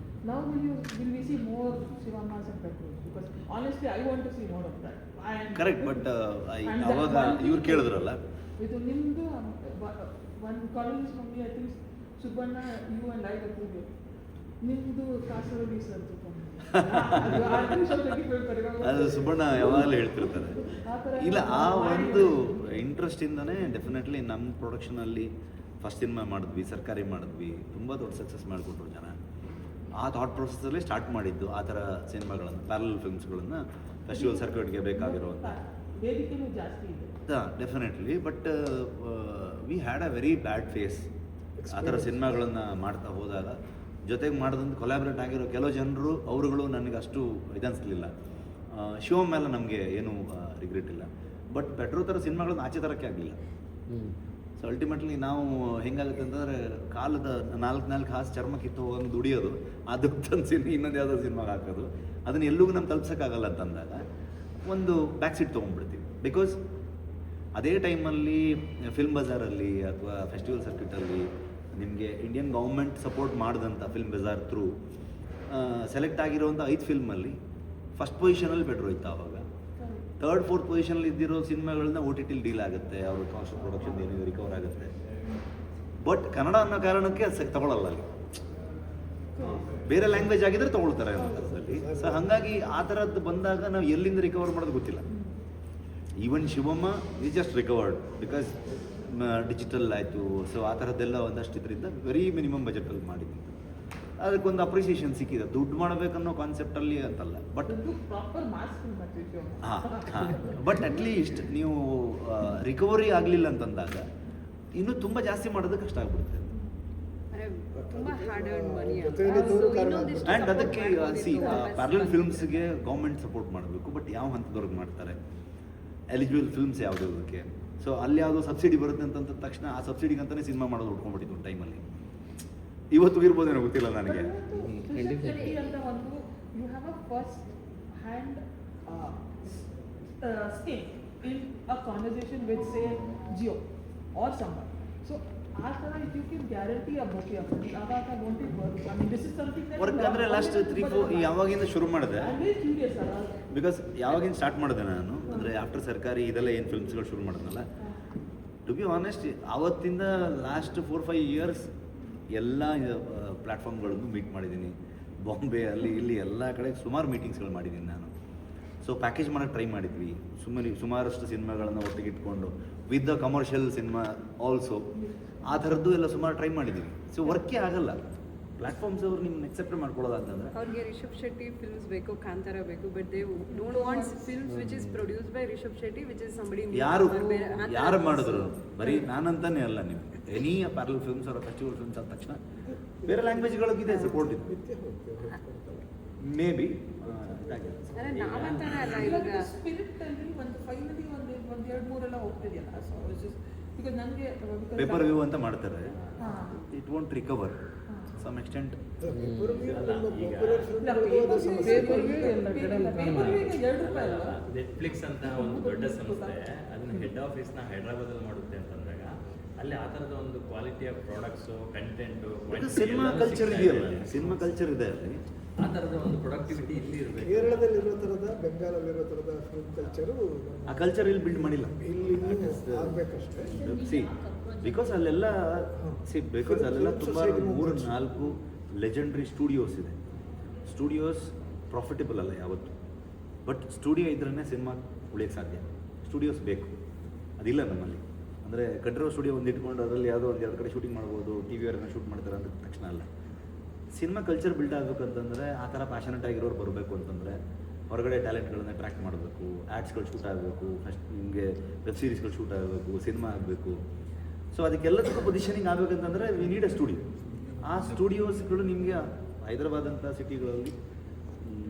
Now will we see more Shivamas and Petrus? Because honestly I want to see more of that. Correct. But ಅವಾಗ ಇವ್ರು ಕೇಳಿದ್ರಲ್ಲ, ಇದು ನಿಮ್ಮದು ಒಂದು college mummy I think Subbanna, you and I ಬರ್ತೀವಿ. ನಿಮ್ಮದು Kasaragod sir ಅದು ಸುಬ್ಬಣ್ಣ ಯಾವಾಗಲೂ ಹೇಳ್ತಿರ್ತಾರೆ. ಇಲ್ಲ, ಆ ಒಂದು ಇಂಟ್ರೆಸ್ಟಿಂದನೇ ಡೆಫಿನೆಟ್ಲಿ ನಮ್ಮ ಪ್ರೊಡಕ್ಷನಲ್ಲಿ ಫಸ್ಟ್ ಸಿನಿಮಾ ಮಾಡಿದ್ವಿ, ಸರ್ಕಾರಿ ಮಾಡಿದ್ವಿ, ತುಂಬ ದೊಡ್ಡ ಸಕ್ಸಸ್ ಮಾಡಿಕೊಟ್ರು ಜನ. ಆ ಥಾಟ್ ಪ್ರೊಸೆಸ್ಸಲ್ಲೇ ಸ್ಟಾರ್ಟ್ ಮಾಡಿದ್ದು ಆ ಥರ ಸಿನಿಮಾಗಳನ್ನು, ಪ್ಯಾರಲಲ್ ಫಿಲ್ಮ್ಸ್ಗಳನ್ನು ಫೆಸ್ಟಿವಲ್ ಸರ್ಕ್ಯೂಟ್ಗೆ ಬೇಕಾಗಿರುವಂಥ. ವೇದಿಕೆನೂ ಜಾಸ್ತಿ ಇದೆ. Definitely. But we had a very bad phase ಆ ಥರ ಸಿನಿಮಾಗಳನ್ನು ಮಾಡ್ತಾ ಹೋದಾಗ. ಜೊತೆಗೆ ಮಾಡೋದಂತ ಕೊಲಾಬ್ರೇಟ್ ಆಗಿರೋ ಕೆಲವು ಜನರು ಅವರುಗಳು ನನಗೆ ಅಷ್ಟು ಇದನ್ನಿಸ್ಲಿಲ್ಲ. ಶಿವ ಮೇಲೆ ನಮಗೆ ಏನೂ ರಿಗ್ರೆಟ್ ಇಲ್ಲ. ಬಟ್ ಪೆಟ್ರೋ ಥರ ಸಿನಿಮಾಗಳನ್ನ ಆಚೆ ತರೋಕ್ಕೆ ಆಗಲಿಲ್ಲ. ಸೊ ಅಲ್ಟಿಮೇಟ್ಲಿ ನಾವು ಹೆಂಗಾಗುತ್ತೆ ಅಂತಂದರೆ, ಕಾಲದ 4 ಹಾಸು ಚರ್ಮ ಕಿತ್ತು ಹೋಗಂಗೆ ದುಡಿಯೋದು, ಅದು ತಂದು ಇನ್ನೊಂದು ಯಾವುದೋ ಸಿನಿಮಾಗೆ ಹಾಕೋದು, ಅದನ್ನು ಎಲ್ಲೂ ನಮ್ಗೆ ತಲುಪ್ಸೋಕ್ಕಾಗಲ್ಲ ಅಂತಂದಾಗ ಒಂದು ಬ್ಯಾಕ್ ಸೀಟ್ ತೊಗೊಂಡ್ಬಿಡ್ತೀವಿ. ಬಿಕಾಸ್ ಅದೇ ಟೈಮಲ್ಲಿ ಫಿಲ್ಮ್ ಬಜಾರಲ್ಲಿ ಅಥವಾ ಫೆಸ್ಟಿವಲ್ ಸರ್ಕ್ಯೂಟಲ್ಲಿ ನಿಮಗೆ ಇಂಡಿಯನ್ ಗೌರ್ಮೆಂಟ್ ಸಪೋರ್ಟ್ ಮಾಡಿದಂಥ ಫಿಲ್ಮ್ ಬಜಾರ್ ಥ್ರೂ ಸೆಲೆಕ್ಟ್ ಆಗಿರೋಂಥ 5 ಫಿಲ್ಮಲ್ಲಿ ಫಸ್ಟ್ ಪೊಸಿಷನಲ್ಲಿ ಬೆಟ್ರ್ ಹೋಯ್ತು ಆವಾಗ. 3rd 4th ಪೊಸಿಷನಲ್ಲಿ ಇದ್ದಿರೋ ಸಿನಿಮಾಗಳನ್ನ OTT ಡೀಲ್ ಆಗುತ್ತೆ, ಅವ್ರ ಕಾಸ್ಟ್ ಆಫ್ ಪ್ರೊಡಕ್ಷನ್ ಏನಿದೆ ರಿಕವರ್ ಆಗುತ್ತೆ. ಬಟ್ ಕನ್ನಡ ಅನ್ನೋ ಕಾರಣಕ್ಕೆ ತಗೊಳ್ಳಲ್ಲ ಅಲ್ಲಿ, ಬೇರೆ ಲ್ಯಾಂಗ್ವೇಜ್ ಆಗಿದ್ರೆ ತೊಗೊಳ್ತಾರೆ ಅನ್ನೋ ಥರದಲ್ಲಿ. ಸೊ ಹಾಗಾಗಿ ಆ ಥರದ್ದು ಬಂದಾಗ ನಾವು ಎಲ್ಲಿಂದ ರಿಕವರ್ ಮಾಡೋದು ಗೊತ್ತಿಲ್ಲ. Even Shivamma is just recovered because digital ಆಯಿತು. ಸೊ ಆ ಥರದ್ದೆಲ್ಲ ಒಂದಷ್ಟು ಇದರಿಂದ ವೆರಿ ಮಿನಿಮಮ್ ಬಜೆಟಲ್ಲಿ ಮಾಡಿದ್ದು, ಅದಕ್ಕೊಂದು ಅಪ್ರಿಸಿಯೇಷನ್ ಸಿಕ್ಕಿದೆ. ದುಡ್ಡು ಮಾಡಬೇಕನ್ನೋ ಕಾನ್ಸೆಪ್ಟಲ್ಲಿ ಅಂತಲ್ಲ, ಬಟ್ ಪ್ರಾಪರ್ ಮಾಸ್ ಫಿಲ್ಮ್ ಆಗ್ತಿತ್ತು. ಹಾಂ ಬಟ್ ಅಟ್ಲೀಸ್ಟ್ ನೀವು ರಿಕವರಿ ಆಗಲಿಲ್ಲ ಅಂತಂದಾಗ ಇನ್ನೂ ತುಂಬ ಜಾಸ್ತಿ ಮಾಡೋದು ಕಷ್ಟ ಆಗ್ಬಿಡುತ್ತೆ. ತುಂಬಾ ಹಾರ್ಡ್ ಅರ್ನ್ ಮನಿ ಆ್ಯಂಡ್ ಅದಕ್ಕೆ ಪ್ಯಾರಲಲ್ ಫಿಲ್ಮ್ಸ್ಗೆ ಗೌರ್ಮೆಂಟ್ ಸಪೋರ್ಟ್ ಮಾಡಬೇಕು. ಬಟ್ ಯಾವ ಹಂತದವ್ರಿಗೆ ಮಾಡ್ತಾರೆ, ಎಲಿಜಿಬಲ್ ಫಿಲ್ಮ್ಸ್ ಯಾವುದು ಅದಕ್ಕೆ. ಸೊ ಅಲ್ಲಿ ಯಾವುದೋ ಸಬ್ಸಿಡಿ ಬರುತ್ತೆ ಅಂತಂದ ತಕ್ಷಣ ಆ ಸಬ್ಸಿಡಿಗಂತಲೇ ಸಿನಿಮಾ ಮಾಡೋದು ಉಟ್ಕೊಂಡ್ಬಿಟ್ಟಿದ್ದು ಒಂದು ಟೈಮಲ್ಲಿ. ಇವತ್ತು ಇರ್ಬೋದೇನೋ ಗೊತ್ತಿಲ್ಲ ನನಗೆ. ಅಂತ ಒಂದು you have a first hand stake in a conversation with say Jio or someone. So as far as you can guarantee a bouquet of money, I want it work. I mean this is something that work ಅಂದರೆ last 3-4 ಯಾವಾಗಿಂದ ಶುರು ಮಾಡಿದೆ, I'm very curious sir. Because ಯಾವಾಗಿಂದ start ಮಾಡಿದೆ ನಾನು ಅಂದರೆ after ಸರ್ಕಾರಿ ಇದೆಲ್ಲ ಏನು ಫಿಲ್ಮ್ಸ್ಗಳು ಶುರು ಮಾಡಿದ್ನಲ್ಲ, ಟು ಬಿ ಆನೆಸ್ಟ್ ಆವತ್ತಿಂದ ಲಾಸ್ಟ್ 4-5 ಇಯರ್ಸ್ ಎಲ್ಲ ಪ್ಲ್ಯಾಟ್ಫಾರ್ಮ್ಗಳನ್ನು ಮೀಟ್ ಮಾಡಿದ್ದೀನಿ. ಬಾಂಬೆ ಅಲ್ಲಿ ಇಲ್ಲಿ ಎಲ್ಲ ಕಡೆ ಸುಮಾರು ಮೀಟಿಂಗ್ಸ್ಗಳು ಮಾಡಿದ್ದೀನಿ ನಾನು. ಸೊ ಪ್ಯಾಕೇಜ್ ಮಾಡೋಕ್ಕೆ ಟ್ರೈ ಮಾಡಿದ್ವಿ, ಸುಮಾರಷ್ಟು ಸಿನಿಮಾಗಳನ್ನು ಒಟ್ಟಿಗೆ ಇಟ್ಕೊಂಡು with the commercial cinema also, ಆ ಥರದ್ದು ಎಲ್ಲ ಸುಮಾರು ಟ್ರೈ ಮಾಡಿದ್ದೀವಿ. ಸೊ ವರ್ಕೇ ಆಗಲ್ಲ, ಪ್ಲಾಟ್ಫಾರ್ಮ್ಸ್ ಅವರು ನಿಮ್ಮನ್ನ ಎಕ್ಸೆಪ್ಟ್ ಮಾಡ್ಕೊಳ್ಳೋದು ಅಂತಂದರೆ. ಅವ್ರಿಗೆ ರಿಷಬ್ ಶೆಟ್ಟಿ ಫಿಲ್ಮ್ಸ್ ಬೇಕು, ಕಾಂತಾರ ಬೇಕು, but they don't want films which is produce by Rishab Shetty which is somebody. ಯಾರು ಮಾಡಿದ್ರು, ಬರೀ ನಾನಂತಾನೆ ಅಲ್ಲ, ನೀವು ಎನಿ ಪ್ಯಾರಲ್ ಫಿಲ್ಮ್ಸ್ ಅವರ ಫೆಸ್ಟಿವಲ್ ಫಿಲ್ಮ್ಸ್ ಆದ ತಕ್ಷಣ ಬೇರೆ ಲ್ಯಾಂಗ್ವೇಜ್ಗಳಿಗಿದೆ ಸಪೋರ್ಟ್ ಇದೆ. ಮೇ ಬಿ ನಾವಂತಾನೆ ಅಲ್ಲ ಇವಾಗ ಸ್ಪಿರಿಟ್ ಅಲ್ಲಿ ಒಂದು ಫೈನಲಿ ಒಂದು 2-3 ಎಲ್ಲ ಹೋಗ್ತಿದೆಯಲ್ಲ. ಸೊ ಬಿಕಾಸ್ ನನಗೆ ಪೇಪರ್ ವ್ಯೂ ಅಂತ ಮಾಡ್ತಾರೆ, it won't recover some extent. Netflix ಅಂತ ಒಂದು ದೊಡ್ಡ ಸಂಸ್ಥೆ ಅದನ್ನ ಹೆಡ್ ಆಫೀಸ್ನ ಹೈದ್ರಾಬಾದಲ್ಲಿ ಮಾಡುತ್ತೆ ಅಂತಂದಾಗ ಅಲ್ಲಿ ಆ ಥರದ ಒಂದು quality of products, content, cinema culture ಇದೆಯಲ್ಲ, ಸಿನಿಮಾ ಕಲ್ಚರ್ ಇದೆ ಅಲ್ಲಿ, ಆ ಥರದ ಒಂದು ಪ್ರೊಡಕ್ಟಿವಿಟಿ ಇಲ್ಲಿ ಇರಬೇಕು. ಕೇರಳದಲ್ಲಿರೋ ಥರದ, ಬೆಂಗಾಲಲ್ಲಿರೋ ಥರದ ಫಿಲ್ಮ್ ಕಲ್ಚರು ಆ ಕಲ್ಚರ್ ಇಲ್ಲಿ ಬಿಲ್ಡ್ ಮಾಡಿಲ್ಲ. ಇಲ್ಲಿ ಆಗಬೇಕಷ್ಟೇ. ಬಿಕಾಸ್ ಅಲ್ಲೆಲ್ಲ ಬಿಕಾಸ್ ಅಲ್ಲೆಲ್ಲ ತುಂಬ 3-4 ಲೆಜೆಂಡ್ರಿ ಸ್ಟುಡಿಯೋಸ್ ಇದೆ. ಸ್ಟುಡಿಯೋಸ್ ಪ್ರಾಫಿಟಬಲ್ ಅಲ್ಲ ಯಾವತ್ತು, ಬಟ್ ಸ್ಟುಡಿಯೋ ಇದ್ರೇ ಸಿನಿಮಾ ಉಳಿಯೋಕ್ಕೆ ಸಾಧ್ಯ. ಸ್ಟುಡಿಯೋಸ್ ಬೇಕು, ಅದಿಲ್ಲ ನಮ್ಮಲ್ಲಿ. ಅಂದರೆ ಕಟ್ಟಿರೋ ಸ್ಟುಡಿಯೋ ಒಂದು ಇಟ್ಕೊಂಡು ಅದರಲ್ಲಿ ಯಾವುದೋ 1-2 ಕಡೆ ಶೂಟಿಂಗ್ ಮಾಡ್ಬೋದು, ಟಿ ವಿಯವರನ್ನ ಶೂಟ್ ಮಾಡ್ತಾರೆ ಅಂದ ತಕ್ಷಣ ಅಲ್ಲ. ಸಿನಿಮಾ ಕಲ್ಚರ್ ಬಿಲ್ಡ್ ಆಗಬೇಕಂತಂದರೆ ಆ ಥರ ಪ್ಯಾಷನೆಟ್ ಆಗಿರೋರು ಬರಬೇಕು ಅಂತಂದರೆ ಹೊರಗಡೆ ಟ್ಯಾಲೆಂಟ್ಗಳನ್ನ ಅಟ್ರ್ಯಾಕ್ಟ್ ಮಾಡಬೇಕು, ಆ್ಯಡ್ಸ್ಗಳು ಶೂಟ್ ಆಗಬೇಕು, ಫಸ್ಟ್ ನಿಮಗೆ ವೆಬ್ ಸೀರೀಸ್ಗಳು ಶೂಟ್ ಆಗಬೇಕು, ಸಿನಿಮಾ ಆಗಬೇಕು. ಸೊ ಅದಕ್ಕೆಲ್ಲದಕ್ಕೂ ಪೊಸಿಷನಿಂಗ್ ಆಗಬೇಕಂತಂದರೆ ವಿ ನೀಡ್ ಅ ಸ್ಟುಡಿಯೋ. ಆ ಸ್ಟುಡಿಯೋಸ್ಗಳು ನಿಮಗೆ ಹೈದರಾಬಾದ್ ಅಂತ ಸಿಟಿಗಳಲ್ಲಿ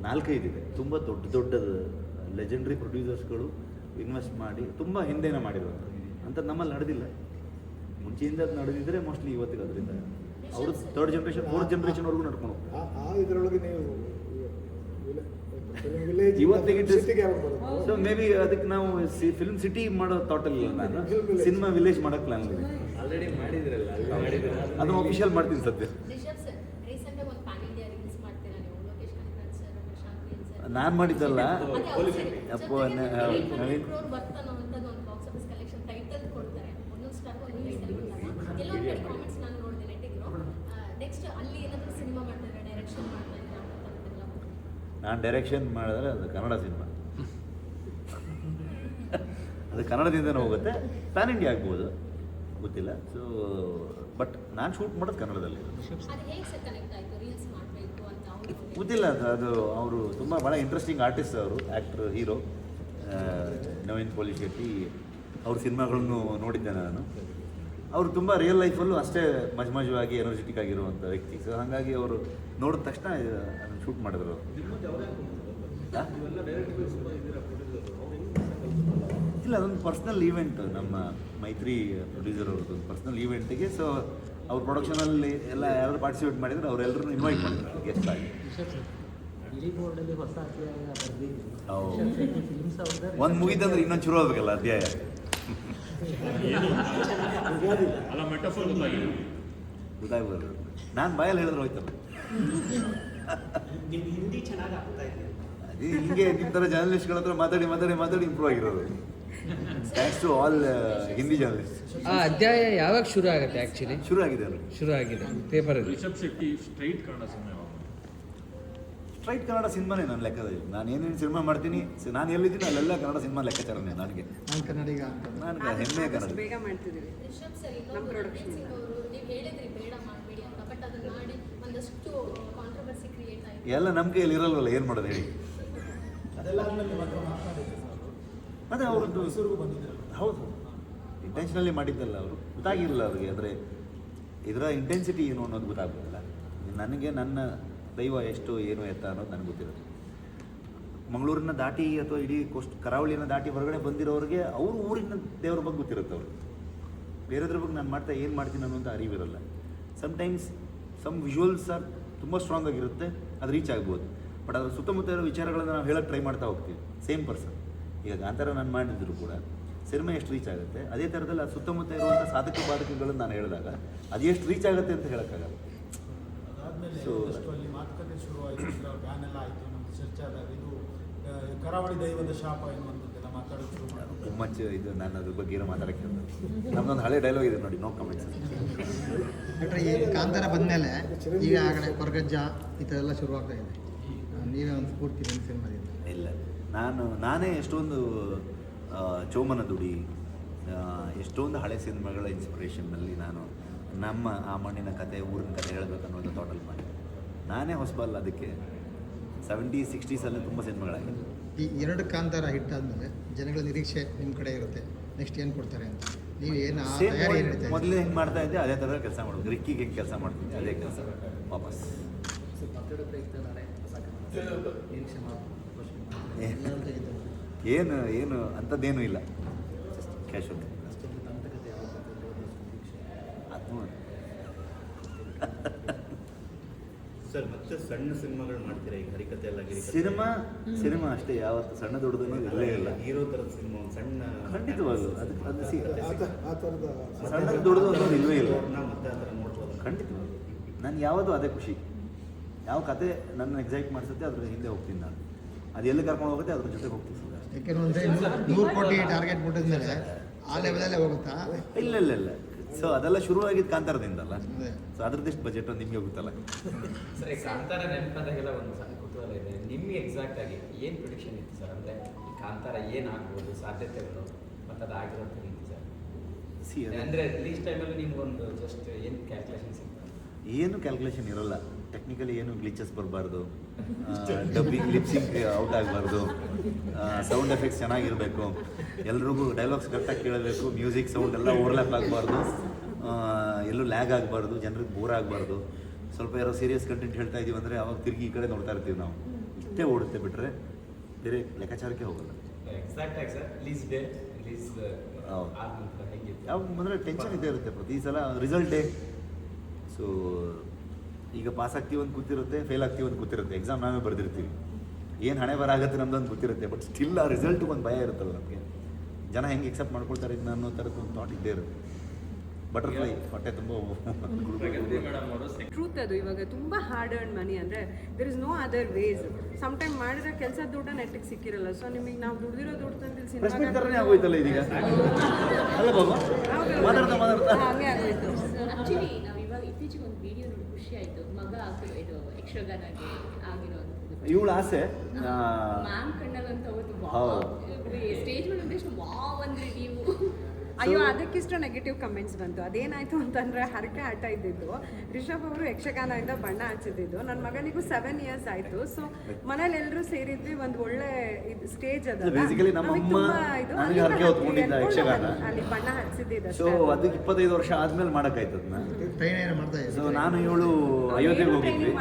4-5 ಇದೆ, ತುಂಬ ದೊಡ್ಡ ಲೆಜೆಂಡ್ರಿ ಪ್ರೊಡ್ಯೂಸರ್ಸ್ಗಳು ಇನ್ವೆಸ್ಟ್ ಮಾಡಿ ತುಂಬ ಹಿಂದೆನೇ ಮಾಡಿರೋದು ಅಂತ ನಮ್ಮಲ್ಲಿ ನಡೆದಿಲ್ಲ. ಮುಂಚೆಯಿಂದ ಅದು ನಡೆದಿದ್ದರೆ ಮೋಸ್ಟ್ಲಿ ಇವತ್ತಿಗೆ ಅದರಿಂದ ಅವರು 3rd ಜನರೇಷನ್ 4th ಜನರೇಷನ್ವರೆಗೂ ನಡ್ಕೊಂಡು ಹೋಗ್ತಾರೆ. ಆ ಇದರೊಳಗೆ ನೀವು ಇವತ್ತಿಗೆ ಸೊ ಮೇ ಬಿ ಅದಕ್ಕೆ ನಾವು ಫಿಲ್ಮ್ ಸಿಟಿ ಮಾಡೋ ಥಾಟಲ್ಲಿ ನಾನು ಸಿನಿಮಾ ವಿಲೇಜ್ ಮಾಡೋಕ್ಕೆ ಪ್ಲಾನ್ ಇದೆ. ಆಲ್ರೆಡಿ ಮಾಡಿದ್ರಲ್ಲ, ಅದನ್ನು ಅಫಿಷಿಯಲ್ ಮಾಡ್ತೀನಿ ಸದ್ಯ. ನಾನು ಮಾಡಿದ್ದಲ್ಲ, ಅಪ್ಪ ನವೀನ್ ನಾನು ಡೈರೆಕ್ಷನ್ ಮಾಡಿದ್ರೆ ಅದು ಕನ್ನಡ ಸಿನಿಮಾ, ಅದು ಕನ್ನಡದಿಂದನೇ ಹೋಗುತ್ತೆ. ಪ್ಯಾನ್ ಇಂಡಿಯಾ ಆಗ್ಬೋದು, ಗೊತ್ತಿಲ್ಲ. ಸೊ ಬಟ್ ನಾನು ಶೂಟ್ ಮಾಡೋದು ಕನ್ನಡದಲ್ಲಿ. ಗೊತ್ತಿಲ್ಲ, ಅದು ಅವರು ತುಂಬ ಭಾಳ ಇಂಟ್ರೆಸ್ಟಿಂಗ್ ಆರ್ಟಿಸ್ಟ್, ಅವರು ಆ್ಯಕ್ಟ್ರ್, ಹೀರೋ ನವೀನ್ ಪೋಲಿಶೆಟ್ಟಿ. ಅವ್ರ ಸಿನಿಮಾಗಳನ್ನು ನೋಡಿದ್ದೆ ನಾನು. ಅವರು ತುಂಬ ರಿಯಲ್ ಲೈಫಲ್ಲೂ ಅಷ್ಟೇ ಮಜವಾಗಿ ಎನರ್ಜೆಟಿಕ್ ಆಗಿರುವಂಥ ವ್ಯಕ್ತಿ. ಸೊ ಹಾಗಾಗಿ ಅವರು ನೋಡಿದ ತಕ್ಷಣ ಅದನ್ನು ಶೂಟ್ ಮಾಡಿದ್ರು. ಇಲ್ಲ, ಅದೊಂದು ಪರ್ಸ್ನಲ್ ಈವೆಂಟ್, ನಮ್ಮ ಮೈತ್ರಿ ಪ್ರೊಡ್ಯೂಸರ್ ಅವ್ರದ್ದು ಒಂದು ಪರ್ಸ್ನಲ್ ಈವೆಂಟಿಗೆ. ಸೊ ಅವ್ರ ಪ್ರೊಡಕ್ಷನಲ್ಲಿ ಎಲ್ಲ ಯಾರು ಪಾರ್ಟಿಸಿಪೇಟ್ ಮಾಡಿದ್ರು ಅವರೆಲ್ಲರೂ ಇನ್ವೈಟ್ ಮಾಡಿದ್ರು ಗೆಸ್ಟ್ ಆಗಿ. ಒಂದು ಮುಗಿದಂದ್ರೆ ಇನ್ನೊಂದು ಶುರು ಆಗಬೇಕಲ್ಲ ಅಧ್ಯಾಯ. ಅಲ್ಲ ಮೆಟಫೋರ್ ಗೊತ್ತಾಗಿಲ್ಲ. ಗೊತ್ತಾಗ್ಬಾರ್ದು, ನಾನು ಬಾಯಲ್ಲಿ ಹೇಳಿದ್ರೆ ಹೋಯ್ತಲ್ಲ. ನಿಮ್ಮ ಹಿಂದಿ ಚೆನ್ನಾಗಿ ಆಗ್ತಾ ಇದೆ. ಅದೇ ಹಿಂಗೆ ನಿಮ್ಮ ಥರ ಜರ್ನಲಿಸ್ಟ್ಗಳ ಹತ್ರ ಮಾತಾಡಿ ಇಂಪ್ರೂವ್ ಆಗಿರೋದು. Thanks to all Hindi journalist. ಆ ಅಧ್ಯಾಯ ಯಾವಾಗ ಶುರು ಆಗುತ್ತೆ ಆ್ಯಕ್ಚುಲಿ? ಶುರು ಆಗಿದೆ ಅದು, ಶುರು ಆಗಿದೆ ಪೇಪರಲ್ಲಿ. Rishab Shetty straight Kannada cinema straight Kannada ಸಿನಿಮಾನೇ ನನ್ನ ಲೆಕ್ಕದಲ್ಲಿ. ನಾನು ಏನೇನು ಸಿನಿಮಾ ಮಾಡ್ತೀನಿ, ನಾನು ಎಲ್ಲಿದ್ದೀನಿ ಅಲ್ಲೆಲ್ಲ ಕನ್ನಡ ಸಿನಿಮಾ ಲೆಕ್ಕಾಚಾರನೇ ನನಗೆ. ನಾನು ಕನ್ನಡಿಗ ಅಂತ. ನಾನು ಹೆಮ್ಮೆ ಕನ್ನಡ. ಬೇಗ ಮಾಡ್ತಿದ್ದೀವಿ ನಮ್ಮ ಪ್ರೊಡಕ್ಷನ್. ನೀವು ಹೇಳಿದ್ರಿ ಬೇಡ ಮಾಡಬೇಡಿ ಅಂತ, ಬಟ್ ಅದನ್ನ ಮಾಡಿ ಒಂದಷ್ಟು ಕಾಂಟ್ರವರ್ಸಿ ಕ್ರಿಯೇಟ್ ಆಯಿತು. ಎಲ್ಲ ನಮ್ಮ ಕೈಯಲ್ಲಿ ಇರಲ್ವಲ್ಲ, ಏನು ಮಾಡೋದು ಹೇಳಿ. ಅದೆಲ್ಲ ಆದ್ಮೇಲೆ ನಿಮ್ಮ ಹತ್ರ ಮಾತನಾಡಿದ್ರು ಅದೇ ಅವ್ರದ್ದು ಹೆಸರು ಬಂದಿದ್ರು. ಹೌದು, ಇಂಟೆನ್ಷನಲ್ಲಿ ಮಾಡಿದ್ದಲ್ಲ ಅವರು, ಗೊತ್ತಾಗಿರಲಿಲ್ಲ ಅವ್ರಿಗೆ. ಅಂದರೆ ಇದರ ಇಂಟೆನ್ಸಿಟಿ ಏನು ಅನ್ನೋದು ಗೊತ್ತಾಗೋದಿಲ್ಲ ನನಗೆ. ನನ್ನ ದೈವ ಎಷ್ಟು ಏನು ಎತ್ತ ಅನ್ನೋದು ನನಗೆ ಗೊತ್ತಿರುತ್ತೆ. ಮಂಗಳೂರನ್ನ ದಾಟಿ ಅಥವಾ ಇಡೀ ಕರಾವಳಿನ ದಾಟಿ ಹೊರಗಡೆ ಬಂದಿರೋರಿಗೆ ಅವ್ರ ಊರಿನ ದೇವ್ರ ಬಗ್ಗೆ ಗೊತ್ತಿರುತ್ತೆ ಅವ್ರಿಗೆ. ಬೇರೆದ್ರ ಬಗ್ಗೆ ನಾನು ಏನು ಮಾಡ್ತೀನಿ ಅನ್ನೋಂಥ ಅರಿವಿರಲ್ಲ. ಸಮ್ಟೈಮ್ಸ್ ಸಮ್ ವಿಜುವಲ್ಸ್ ಆರ್ ತುಂಬ ಸ್ಟ್ರಾಂಗ್ ಆಗಿರುತ್ತೆ, ಅದು ರೀಚ್ ಆಗ್ಬೋದು. ಬಟ್ ಅದರ ಸುತ್ತಮುತ್ತ ಇರೋ ವಿಚಾರಗಳನ್ನು ನಾವು ಹೇಳೋಕ್ಕೆ ಟ್ರೈ ಮಾಡ್ತಾ ಹೋಗ್ತೀವಿ. Same person. ಈಗ ಆ ಥರ ನಾನು ಮಾಡಿದ್ರು ಕೂಡ ಸಿನಿಮಾ ಎಷ್ಟು ರೀಚ್ ಆಗುತ್ತೆ, ಅದೇ ಥರದಲ್ಲಿ ಅದು ಸುತ್ತಮುತ್ತ ಇರುವಂಥ ಸಾಧಕ ಬಾಧಕಗಳನ್ನು ನಾನು ಹೇಳಿದಾಗ ಅದು ಎಷ್ಟು ರೀಚ್ ಆಗುತ್ತೆ ಅಂತ ಹೇಳೋಕ್ಕಾಗಲ್ಲ. ಅದಾದಮೇಲೆ So, ಅಲ್ಲಿ ಮಾತುಕತೆ ಶುರುವಾಯಿತು, ಬ್ಯಾನ್ ಎಲ್ಲ ಆಯಿತು, ನಮ್ಮದು ಚರ್ಚೆ ಆದಾಗ ಇದು ಕರಾವಳಿ ದೈವದ ಶಾಪ ಎನ್ನುವಂಥದ್ದೆಲ್ಲ ಮಾತಾಡೋದು ಶುರು ಮಾಡೋದು. ಮಚ್ ಇದು ನಾನು ಅದ್ರ ಬಗ್ಗೆ ಏನೋ ಮಾತಾಡೋಕ್ಕೆ ನಮ್ಮದೊಂದು ಹಳೆ ಡೈಲಾಗ್ ಇದೆ ನೋಡಿ, ನೋ ಕಮೆಂಟ್ಸ್. ಯಾಕಂದರೆ ಈ ಕಾಂತಾರ ಬಂದಮೇಲೆ ಈಗ ಆಗಲೇ ಕೊರಗಜ್ಜ ಈ ಥರ ಎಲ್ಲ ಶುರುವಾಗ್ತಾ ಇದೆ. ನೀವೇ ಒಂದು ಸ್ಫೂರ್ತಿ ನಿಮ್ಮ ಸಿನಿಮಾದಿಂದ. ಇಲ್ಲ, ನಾನೇ ಎಷ್ಟೊಂದು ಚೌಮನ ದುಡಿ, ಎಷ್ಟೊಂದು ಹಳೆ ಸಿನಿಮಾಗಳ ಇನ್ಸ್ಪಿರೇಷನ್ನಲ್ಲಿ ನಾನು ನಮ್ಮ ಆ ಮಣ್ಣಿನ ಕತೆ, ಊರಿನ ಕತೆ ಹೇಳಬೇಕು ಅನ್ನೋದು ಥಾಟಲ್ಲಿ ಮಾಡಿ ನಾನೇ ಹೊಸಬಲ್ಲ. ಅದಕ್ಕೆ 70s 60s ತುಂಬ ಸಿನಿಮಾಗಳಾಗಿದೆ. ಈ ಎರಡು ಕಾಂತಾರ ಹಿಟ್ ಆದಮೇಲೆ ಜನಗಳ ನಿರೀಕ್ಷೆ ನಿಮ್ಮ ಕಡೆ ಇರುತ್ತೆ, ನೆಕ್ಸ್ಟ್ ಏನು ಕೊಡ್ತಾರೆ ಅಂತ. ನೀವು ಏನು ಆ ತಯಾರಿ ಏನು ಹೇಳ್ತಾ ಮೊದಲೇ ಹೆಂಗೆ ಮಾಡ್ತಾ ಇದ್ದೆ ಅದೇ ಥರ ಕೆಲಸ ಮಾಡೋದು. ರಿಕ್ಕಿಗೆ ಹೆಂಗೆ ಕೆಲಸ ಮಾಡ್ತಿದ್ದೆ ಅದೇ ಕೆಲಸ ವಾಪಸ್. ಏನು ಅಂಥದ್ದೇನೂ ಇಲ್ಲ, ಕ್ಯಾಶುವಲ್. ಸರ್ ಮತ್ತೆ ಸಣ್ಣ ಸಿನಿಮಾಗಳು ಮಾಡ್ತೀರಾ ಈಗ? ಹರಿಕತೆ ಎಲ್ಲ ಸಿನಿಮಾ ಅಷ್ಟೇ, ಯಾವತ್ತು ಸಣ್ಣ ದೊಡ್ಡದನ್ನು ಇಲ್ಲೇ ಇಲ್ಲ. ಹೀರೋ ಥರದ ಸಿನಿಮಾ ಸಣ್ಣ ಖಂಡಿತವಾಗ್ಲು ಅದು ಆ ಥರದ ಸಣ್ಣ ದೊಡ್ಡದು ಅನ್ನೋದು ಇಲ್ಲವೇ ಇಲ್ಲ. ಮತ್ತೆ ಆ ಥರ ನೋಡ್ಬೋದು. ಖಂಡಿತವಾಗ್ಲು ನನಗೆ ಯಾವುದು ಅದೇ ಖುಷಿ. ಯಾವ ಕತೆ ನನ್ನ ಎಕ್ಸೈಟ್ ಮಾಡಿಸುತ್ತೆ ಅದ್ರ ಹಿಂದೆ ಹೋಗ್ತೀನಿ ನಾನು. ಅದು ಎಲ್ಲಿ ಕರ್ಕೊಂಡು ಹೋಗುತ್ತೆ ಅದ್ರ ಜೊತೆ ಹೋಗ್ತೀನಿ ಸರ್. ಯಾಕೆಂದರೆ 100 ಕೋಟಿ ಟಾರ್ಗೆಟ್ ಮುಟ್ಟಿದ್ಮೇಲೆ ಆ ಲೆವೆಲಲ್ಲೇ ಹೋಗುತ್ತಾ? ಇಲ್ಲ. ಸೊ ಅದೆಲ್ಲ ಶುರುವಾಗಿದ್ದು ಕಾಂತಾರದಿಂದಲ್ಲ. ಸೊ ಅದ್ರದ್ದೆಷ್ಟು ಬಜೆಟ್ ನಿಮಗೆ ಗೊತ್ತಲ್ಲ. ಸರ್, ಕಾಂತಾರ ನೆನಪಾದಾಗೆಲ್ಲ ಒಂದು ಸಣ್ಣ ಕುತೂಹಲ ಇದೆ. ನಿಮಗೆ ಎಕ್ಸಾಕ್ಟ್ ಆಗಿ ಏನು ಪ್ರಿಡಿಕ್ಷನ್ ಇತ್ತು ಸರ್? ಅಂದರೆ ಈ ಕಾಂತಾರ ಏನಾಗ್ಬೋದು, ಸಾಧ್ಯತೆಗಳು ಮತ್ತು ಅದು ಆಗಿರೋಂಥ ರೀತಿ ಸರ್? ಅಂದರೆ ರಿಲೀಸ್ ಟೈಮಲ್ಲಿ ನಿಮ್ಗೊಂದು ಜಸ್ಟ್ ಏನು ಕ್ಯಾಲ್ಕುಲೇಷನ್ ಸಿಗ್ತದೆ? ಏನು ಕ್ಯಾಲ್ಕುಲೇಷನ್ ಇರೋಲ್ಲ. ಟೆಕ್ನಿಕಲಿ ಏನು ಗ್ಲಿಚಸ್ ಬರಬಾರ್ದು, ಡಬ್ಬಿಂಗ್ ಲಿಪ್ಸಿಂಗ್ ಔಟ್ ಆಗಬಾರ್ದು, ಸೌಂಡ್ ಎಫೆಕ್ಟ್ಸ್ ಚೆನ್ನಾಗಿರಬೇಕು, ಎಲ್ರಿಗೂ ಡೈಲಾಗ್ಸ್ ಕರೆಕ್ಟಾಗಿ ಕೇಳಬೇಕು, ಮ್ಯೂಸಿಕ್ ಸೌಂಡ್ ಎಲ್ಲ ಓವರ್ಲ್ಯಾಪ್ ಆಗಬಾರ್ದು, ಎಲ್ಲೂ ಲ್ಯಾಗ್ ಆಗಬಾರ್ದು, ಜನರಿಗೆ ಬೋರ್ ಆಗಬಾರ್ದು. ಸ್ವಲ್ಪ ಯಾರೋ ಸೀರಿಯಸ್ ಕಂಟೆಂಟ್ ಹೇಳ್ತಾ ಇದ್ದೀವಿ ಅಂದರೆ ಅವಾಗ ತಿರುಗಿ ಈ ಕಡೆ ನೋಡ್ತಾ ಇರ್ತೀವಿ ನಾವು. ಇಷ್ಟೇ ಓಡುತ್ತೆ ಬಿಟ್ಟರೆ ಬೇರೆ ಲೆಕ್ಕಾಚಾರಕ್ಕೆ ಹೋಗಲ್ಲ. ಎಕ್ಸಾಕ್ಟ್ ಆಗಿ ಸರ್ ರಿಲೀಸ್ ಡೇ ರಿಲೀಸ್ ಯಾವ ಅಂದರೆ ಟೆನ್ಷನ್ ಇದ್ದೇ ಇರುತ್ತೆ ಪ್ರತಿ ಸಲ ರಿಸಲ್ಟ್ ಡೇ. ಸೊ ಈಗ ಪಾಸ್ ಆಗ್ತೀವಿ ಅಂತ ಗೊತ್ತಿರುತ್ತೆ, ಫೇಲ್ ಆಗ್ತೀವಿ ಅಂತ ಗೊತ್ತಿರುತ್ತೆ, ಎಕ್ಸಾಮ್ ನಾವೇ ಬರೆದಿರ್ತೀವಿ, ಏನು ಹಣೆ ಬರ ಆಗುತ್ತೆ ನಮ್ದೊಂದು ಗೊತ್ತಿರುತ್ತೆ. ಬಟ್ ಸ್ಟಿಲ್ ಆ ರಿಸಲ್ಟ್ಗೆ ಒಂದು ಭಯ ಇರುತ್ತಲ್ಲ ನಮಗೆ. ಜನ ಹೆಂಗೆ ಎಕ್ಸೆಪ್ಟ್ ಮಾಡ್ಕೊಳ್ತಾರೆ ಇದನ್ನ ಅನ್ನೋ ಥರದ್ದು ಒಂದು ಥಾಟ್ ಇದ್ದೇ ಇರುತ್ತೆ. ಬಟರ್ಫ್ಲೈ ಹೊಟ್ಟೆ ತುಂಬ ಟ್ರೂತ್ ಅದು. ಇವಾಗ ತುಂಬ ಹಾರ್ಡ್ ಅರ್ನ್ ಮನಿ ಅಂದರೆ there is no other ways. Some time ಮಾಡಿರೋ ಕೆಲಸ ದುಡ್ಡ ನೆಟ್ಟಿಗೆ ಸಿಕ್ಕಿರಲ್ಲ. ಸೊ ನಿಮಗೆ ನಾವು ದುಡ್ದಿರೋ ದುಡ್ಡು ತಂದಿಲ್ಲ ಪ್ರೆಸ್ಮೆಂಟ್ ಥರನೇ ಆಗೋಯ್ತಲ್ಲ ಇದೀಗ. ಅಲ್ಲ ಬಾಬಾ ಮಾತಾಡ್ತಾ ಹಾಗೆ ಆಗೋಯ್ತು. ಆಕ್ಚುಲಿ ನಾವು ಇವಾಗ ಇತ್ತೀಚೆಗೆ ಒಂದು ವಿಡಿಯೋ ನೋಡಿ ಖುಷಿ ಆಯಿತು. ಮಗ ಇದು ಯಕ್ಷಗಾನ ಆಗಿರೋದು ಇವಳ ಆಸೆ ಮ್ಯಾಮ್ ಕಣ್ಣಲ್ಲಂತ ಅವತ್ತು ಸ್ಟೇಜ್ ಮೇಲೆ ಒಂದಿಷ್ಟು ವಾವ್ ಅಂದ್ರೆ ನೀವು. ಅಯ್ಯೋ, ಅದಕ್ಕಿಷ್ಟು ನೆಗೆಟಿವ್ ಕಮೆಂಟ್ಸ್ ಬಂತು. ಅದೇನಾಯ್ತು ಅಂತಂದ್ರೆ ಹರಕೆ ಆಟ ಇದ್ದಿದ್ದು. ರಿಷಬ್ ಅವರು ಯಕ್ಷಗಾನದಿಂದ ಬಣ್ಣ ಹಚ್ಚಿದ್ದು. ನನ್ನ ಮಗನಿಗೂ 7 years ಆಯ್ತು. ಸೊ ಮನೇಲಿ ಎಲ್ಲರೂ ಸೇರಿದ್ವಿ, ಒಂದು ಒಳ್ಳೆ ಸ್ಟೇಜ್ ಅದ. ಬೇಸಿಕಲಿ ನಮ್ಮಮ್ಮ ನನಗೆ ಹರಕೆ ಹೊತ್ಕೊಂಡಿದ್ದ ಯಕ್ಷಗಾನ. ಅಲ್ಲಿ ಬಣ್ಣ ಹಚ್ಚಿದ್ದ. ಸೊ ಅದಕ್ಕೆ 25 ವರ್ಷ ಆದ್ಮೇಲೆ ಮಾಡೋಕ್ಕಾಯ್ತದನ್ನ. ಸೊ ನಾನು ಇವಳು ಅಯೋಧ್ಯೆಗೆ ಹೋಗಿದ್ವಿ,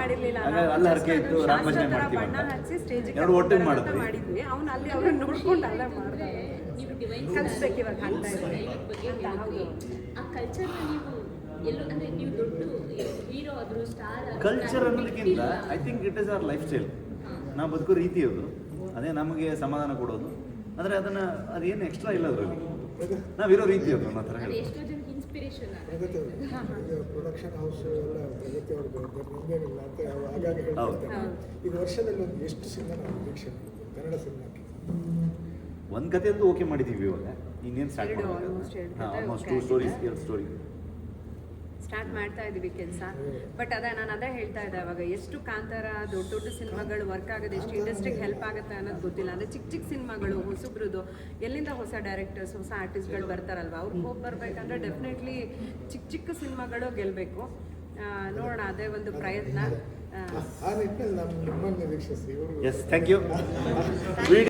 ಅಲ್ಲಿ ಹರಕೆ ಇತ್ತು, ರಾಮ ಭಜನೆ ಮಾಡ್ತೀವಿ ಬಣ್ಣ ಹಚ್ಚಿ ಸ್ಟೇಜ್ ಎರಡು ಒಟ್ಟಿಗೆ ಮಾಡಿದ್ವಿ. ಅವ್ನು ಅಲ್ಲಿ ಅವ್ರನ್ನ ನೋಡ್ಕೊಂಡು ಅಲ್ಲ ಮಾಡ್ದೆ. ನೀವು ಡಿವೈನ್ ಕಲಿಸ್ಬೇಕು ಇವಾಗ ಅಂತ ಇದೆ. ಆ ಕಲ್ಚರ್ನ ನೀವು ಎಲ್ಲೋ ಅಂದರೆ ನೀವು ದೊಡ್ಡ ಹೀರೋ ಆದರೂ ಸ್ಟಾರ್ ಕಲ್ಚರ್ ಅನ್ನೋದಕ್ಕಿಂತ I think it is our life style. ನಾವು ಬದುಕೋ ರೀತಿ ಅದು, ಅದೇ ನಮಗೆ ಸಮಾಧಾನ ಕೊಡೋದು. ಅಂದರೆ ಅದೇನು ಎಕ್ಸ್ಟ್ರಾ ಇಲ್ಲ ಅದರಲ್ಲಿ. ನಾವಿರೋ ರೀತಿ ಅದು ನನ್ನ ಹತ್ರ ಅದು ಹೇಳಿ. ಎಷ್ಟೋ ಜನಕ್ಕೆ ಇನ್ಸ್ಪಿರೇಷನ್ ಪ್ರಗತಿ ಈಗ ಪ್ರೊಡಕ್ಷನ್ ಹೌಸ್ ಎಲ್ಲ ಪ್ರಗತಿ ಅವ್ರದ್ದು ನಮ್ದೇನಿಲ್ಲ ಅಂತ ಆಗಾಗ ಹೇಳ್ತಾರೆ. ಈಗ ವರ್ಷದಲ್ಲಿ ಒಂದು ಎಷ್ಟು ಸಿನಿಮಾ ನಾವು ನಿರೀಕ್ಷೆ ಮಾಡ್ಬೋದು ಕನ್ನಡ ಸಿನಿಮಾಕ್ಕೆ? ಒಂದು ಕತೆ ಅಂತೂ ಓಕೆ ಮಾಡಿದ್ದೀವಿ ಇವಾಗ, ಇನ್ನೇನು ಸ್ಟಾರ್ಟ್ ಎರಡು, ಮಾಡೋದು? almost ಎರಡು ಹಾಂ, ಕತೆ ಆಲ್ಮೋಸ್ಟ್ okay 2 ಸ್ಟೋರೀಸ್, ಆಗಿದೆ. 2 ಸ್ಟೋರಿ. ಸ್ಟಾರ್ಟ್ ಮಾಡ್ತಾ ಇದೀವಿ ಕೆಲಸ. ಬಟ್ ನಾನು ಅದೇ ಹೇಳ್ತಾ ಇದ್ದೆ ಅವಾಗ, ಎಷ್ಟು ಕಾಂತಾರ ದೊಡ್ಡ ದೊಡ್ಡ ಸಿನಿಮಾಗಳು ವರ್ಕ್ ಆಗೋದು, ಎಷ್ಟು ಇಂಡಸ್ಟ್ರಿಗೆ ಹೆಲ್ಪ್ ಆಗುತ್ತೆ ಅನ್ನೋದು ಗೊತ್ತಿಲ್ಲ. ಅಂದರೆ ಚಿಕ್ಕ ಚಿಕ್ಕ ಸಿನಿಮಾಗಳು ಹೊಸಬ್ರದ್ದು ಎಲ್ಲಿಂದ ಹೊಸ ಡೈರೆಕ್ಟರ್ಸ್ ಹೊಸ ಆರ್ಟಿಸ್ಟ್ಗಳು ಬರ್ತಾರಲ್ವ, ಅವ್ರಿಗೆ ಹೋಗಿ ಬರ್ಬೇಕಂದ್ರೆ ಡೆಫಿನೆಟ್ಲಿ ಚಿಕ್ಕ ಚಿಕ್ಕ ಸಿನಿಮಾಗಳು ಗೆಲ್ಲಬೇಕು. ನೋಡೋಣ, ಅದೇ ಒಂದು ಪ್ರಯತ್ನ. ಆ ನಿಟ್ಟಿನಲ್ಲಿ ನಮ್ಮ ನಿಮ್ಮನ್ನು ನಿರೀಕ್ಷಿಸಿ ಇವರು ಎಸ್, ಥ್ಯಾಂಕ್ ಯು.